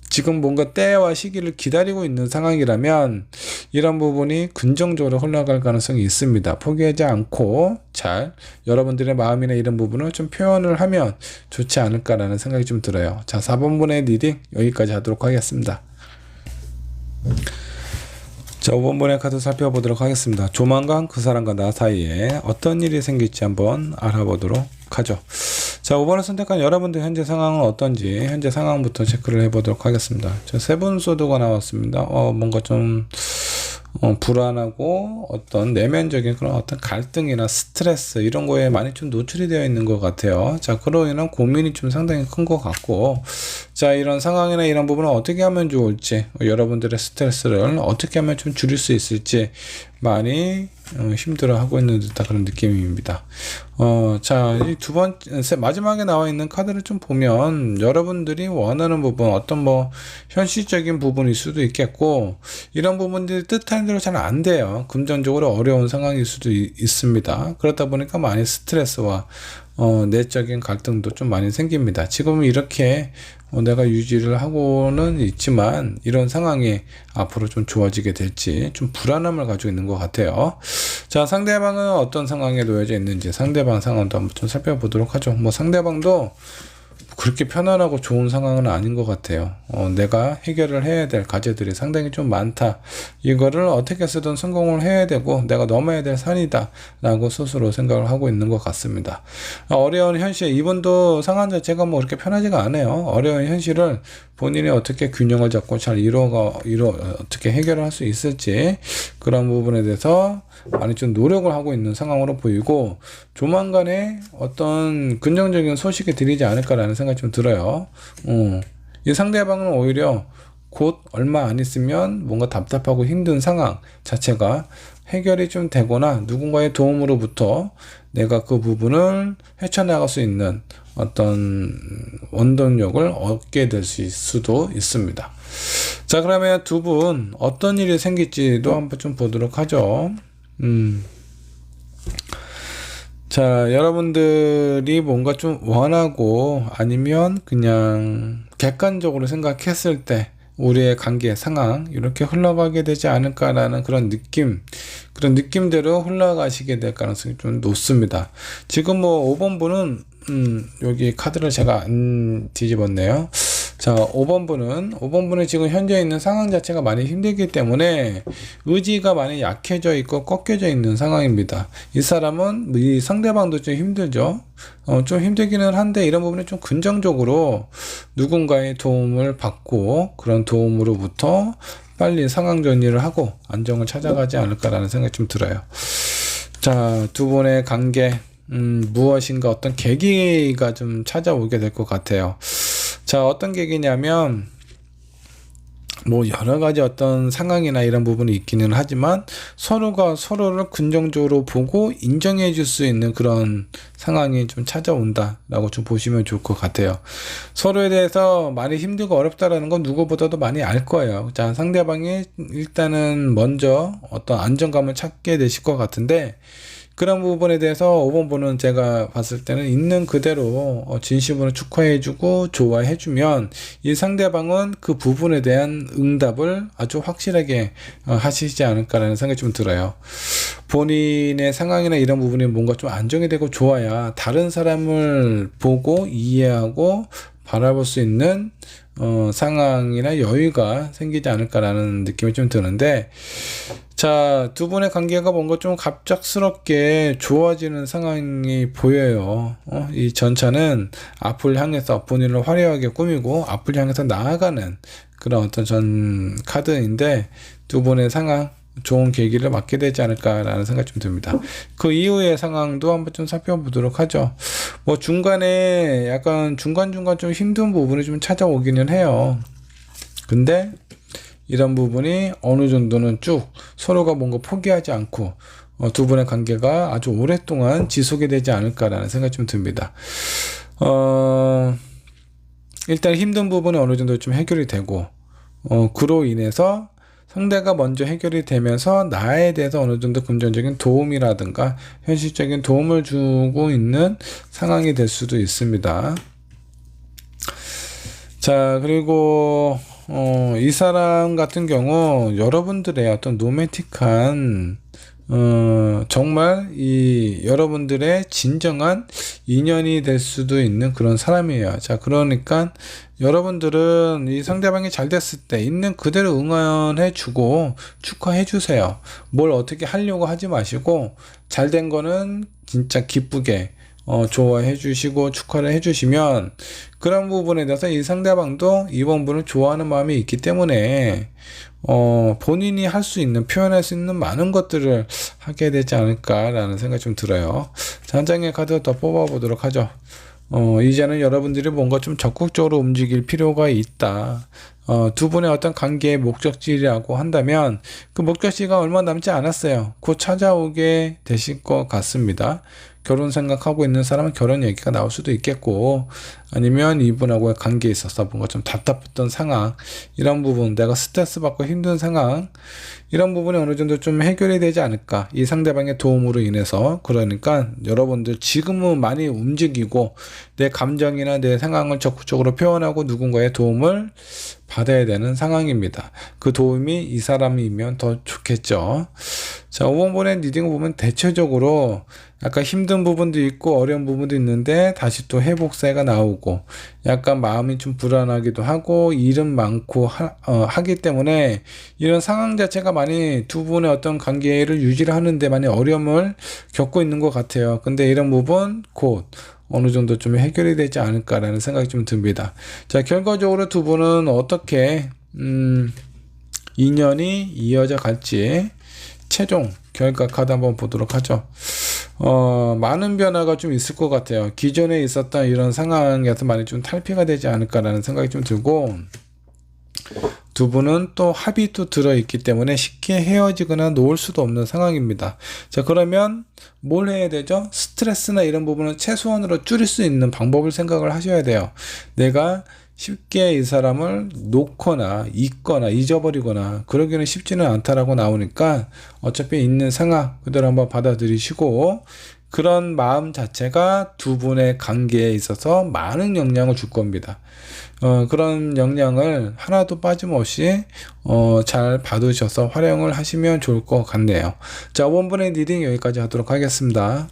지금 뭔가 때와 시기를 기다리고 있는 상황이라면 이런 부분이 긍정적으로 흘러갈 가능성이 있습니다. 포기하지 않고 잘 여러분들의 마음이나 이런 부분을 좀 표현을 하면 좋지 않을까라는 생각이 좀 들어요. 자, 4번분의 리딩 여기까지 하도록 하겠습니다. 자, 5번분의 카드 살펴보도록 하겠습니다. 조만간 그 사람과 나 사이에 어떤 일이 생길지 한번 알아보도록 하죠. 자, 5번을 선택한 여러분들 현재 상황은 어떤지 현재 상황부터 체크를 해보도록 하겠습니다. 자, 세븐 소드가 나왔습니다. 뭔가 좀 불안하고 어떤 내면적인 그런 어떤 갈등이나 스트레스 이런 거에 많이 좀 노출이 되어 있는 것 같아요. 자, 그로 인한 고민이 좀 상당히 큰 것 같고, 자, 이런 상황이나 이런 부분을 어떻게 하면 좋을지, 여러분들의 스트레스를 어떻게 하면 좀 줄일 수 있을지 많이 힘들어하고 있는 듯한 그런 느낌입니다. 자, 이 마지막에 나와 있는 카드를 좀 보면 여러분들이 원하는 부분, 어떤 뭐 현실적인 부분일 수도 있겠고, 이런 부분들이 뜻하는 대로 잘 안 돼요. 금전적으로 어려운 상황일 수도 있습니다. 그렇다 보니까 많이 스트레스와 내적인 갈등도 좀 많이 생깁니다. 지금 이렇게 내가 유지를 하고는 있지만 이런 상황이 앞으로 좀 좋아지게 될지 좀 불안함을 가지고 있는 것 같아요. 자, 상대방은 어떤 상황에 놓여져 있는지 상대방 상황도 한번 좀 살펴보도록 하죠. 뭐 상대방도 그렇게 편안하고 좋은 상황은 아닌 것 같아요. 내가 해결을 해야 될 과제들이 상당히 좀 많다. 이거를 어떻게 쓰든 성공을 해야 되고 내가 넘어야 될 산이다 라고 스스로 생각을 하고 있는 것 같습니다. 어려운 현실, 이분도 상황 자체가 뭐 그렇게 편하지가 않아요. 어려운 현실을 본인이 어떻게 균형을 잡고 잘 어떻게 해결을 할 수 있을지 그런 부분에 대해서 많이 좀 노력을 하고 있는 상황으로 보이고, 조만간에 어떤 긍정적인 소식이 들리지 않을까라는 생각이 좀 들어요. 이 상대방은 오히려 곧 얼마 안 있으면 뭔가 답답하고 힘든 상황 자체가 해결이 좀 되거나 누군가의 도움으로부터 내가 그 부분을 헤쳐나갈 수 있는 어떤 원동력을 얻게 될 수도 있습니다. 자, 그러면 두 분 어떤 일이 생길지도 한번 좀 보도록 하죠. 자, 여러분들이 뭔가 좀 원하고 아니면 그냥 객관적으로 생각했을 때 우리의 관계 상황 이렇게 흘러가게 되지 않을까라는 그런 느낌대로 흘러가시게 될 가능성이 좀 높습니다. 지금 뭐 5번 분은 여기 카드를 제가 안 뒤집었네요. 자, 5번 분은 지금 현재 있는 상황 자체가 많이 힘들기 때문에 의지가 많이 약해져 있고 꺾여져 있는 상황입니다. 이 사람은, 이 상대방도 좀 힘들죠. 좀 힘들기는 한데 이런 부분에 좀 긍정적으로 누군가의 도움을 받고 그런 도움으로부터 빨리 상황 정리를 하고 안정을 찾아가지 않을까라는 생각이 좀 들어요. 자, 두 분의 관계, 무엇인가 어떤 계기가 좀 찾아오게 될 것 같아요. 자, 어떤 계기냐면 뭐 여러 가지 어떤 상황이나 이런 부분이 있기는 하지만 서로가 서로를 긍정적으로 보고 인정해 줄 수 있는 그런 상황이 좀 찾아온다라고 좀 보시면 좋을 것 같아요. 서로에 대해서 많이 힘들고 어렵다라는 건 누구보다도 많이 알 거예요. 자, 상대방이 일단은 먼저 어떤 안정감을 찾게 되실 것 같은데, 그런 부분에 대해서 5번 분은 제가 봤을 때는 있는 그대로 진심으로 축하해주고 좋아해주면 이 상대방은 그 부분에 대한 응답을 아주 확실하게 하시지 않을까라는 생각이 좀 들어요. 본인의 상황이나 이런 부분이 뭔가 좀 안정이 되고 좋아야 다른 사람을 보고 이해하고 바라볼 수 있는 상황이나 여유가 생기지 않을까라는 느낌이 좀 드는데, 자, 두 분의 관계가 뭔가 좀 갑작스럽게 좋아지는 상황이 보여요. 이 전차는 앞을 향해서 본인을 화려하게 꾸미고 앞을 향해서 나아가는 그런 어떤 전 카드인데, 두 분의 상황 좋은 계기를 맞게 되지 않을까라는 생각이 좀 듭니다. 그 이후의 상황도 한번 좀 살펴보도록 하죠. 뭐 중간에 약간 중간중간 좀 힘든 부분이 좀 찾아오기는 해요. 근데 이런 부분이 어느 정도는 쭉 서로가 뭔가 포기하지 않고 두 분의 관계가 아주 오랫동안 지속이 되지 않을까라는 생각이 좀 듭니다. 일단 힘든 부분이 어느 정도 좀 해결이 되고, 그로 인해서 상대가 먼저 해결이 되면서 나에 대해서 어느 정도 긍정적인 도움이라든가 현실적인 도움을 주고 있는 상황이 될 수도 있습니다. 자, 그리고 이 사람 같은 경우 여러분들의 어떤 로맨틱한 정말 이 여러분들의 진정한 인연이 될 수도 있는 그런 사람이에요. 자, 그러니까 여러분들은 이 상대방이 잘 됐을 때 있는 그대로 응원해 주고 축하해 주세요. 뭘 어떻게 하려고 하지 마시고 잘 된 거는 진짜 기쁘게 좋아해 주시고 축하를 해 주시면 그런 부분에 대해서 이 상대방도 이번 분을 좋아하는 마음이 있기 때문에 본인이 할 수 있는, 표현할 수 있는 많은 것들을 하게 되지 않을까라는 생각이 좀 들어요. 자, 한 장의 카드 더 뽑아보도록 하죠. 이제는 여러분들이 뭔가 좀 적극적으로 움직일 필요가 있다. 두 분의 어떤 관계의 목적지라고 한다면 그 목적지가 얼마 남지 않았어요. 곧 찾아오게 되실 것 같습니다. 결혼 생각하고 있는 사람은 결혼 얘기가 나올 수도 있겠고, 아니면 이분하고의 관계에 있어서 뭔가 좀 답답했던 상황, 이런 부분, 내가 스트레스 받고 힘든 상황, 이런 부분이 어느 정도 좀 해결이 되지 않을까. 이 상대방의 도움으로 인해서. 그러니까 여러분들 지금은 많이 움직이고 내 감정이나 내 상황을 적극적으로 표현하고 누군가의 도움을 받아야 되는 상황입니다. 그 도움이 이 사람이면 더 좋겠죠. 자, 5번의 리딩을 보면 대체적으로 약간 힘든 부분도 있고 어려운 부분도 있는데 다시 또 회복세가 나오고 약간 마음이 좀 불안하기도 하고 일은 많고 하기 때문에 이런 상황 자체가 많이 두 분의 어떤 관계를 유지를 하는데 많이 어려움을 겪고 있는 것 같아요. 근데 이런 부분 곧 어느 정도 좀 해결이 되지 않을까라는 생각이 좀 듭니다. 자, 결과적으로 두 분은 어떻게 인연이 이어져 갈지 최종 결과 카드 한번 보도록 하죠. 많은 변화가 좀 있을 것 같아요. 기존에 있었던 이런 상황에서 많이 좀 탈피가 되지 않을까라는 생각이 좀 들고, 두 분은 또 합의도 들어있기 때문에 쉽게 헤어지거나 놓을 수도 없는 상황입니다. 자, 그러면 뭘 해야 되죠? 스트레스나 이런 부분은 최소한으로 줄일 수 있는 방법을 생각을 하셔야 돼요. 내가 쉽게 이 사람을 놓거나 잊거나 잊어버리거나 그러기는 쉽지는 않다라고 나오니까 어차피 있는 상황 그대로 한번 받아들이시고, 그런 마음 자체가 두 분의 관계에 있어서 많은 영향을 줄 겁니다. 그런 영향을 하나도 빠짐없이 잘 받으셔서 활용을 하시면 좋을 것 같네요. 자, 원분의 리딩 여기까지 하도록 하겠습니다.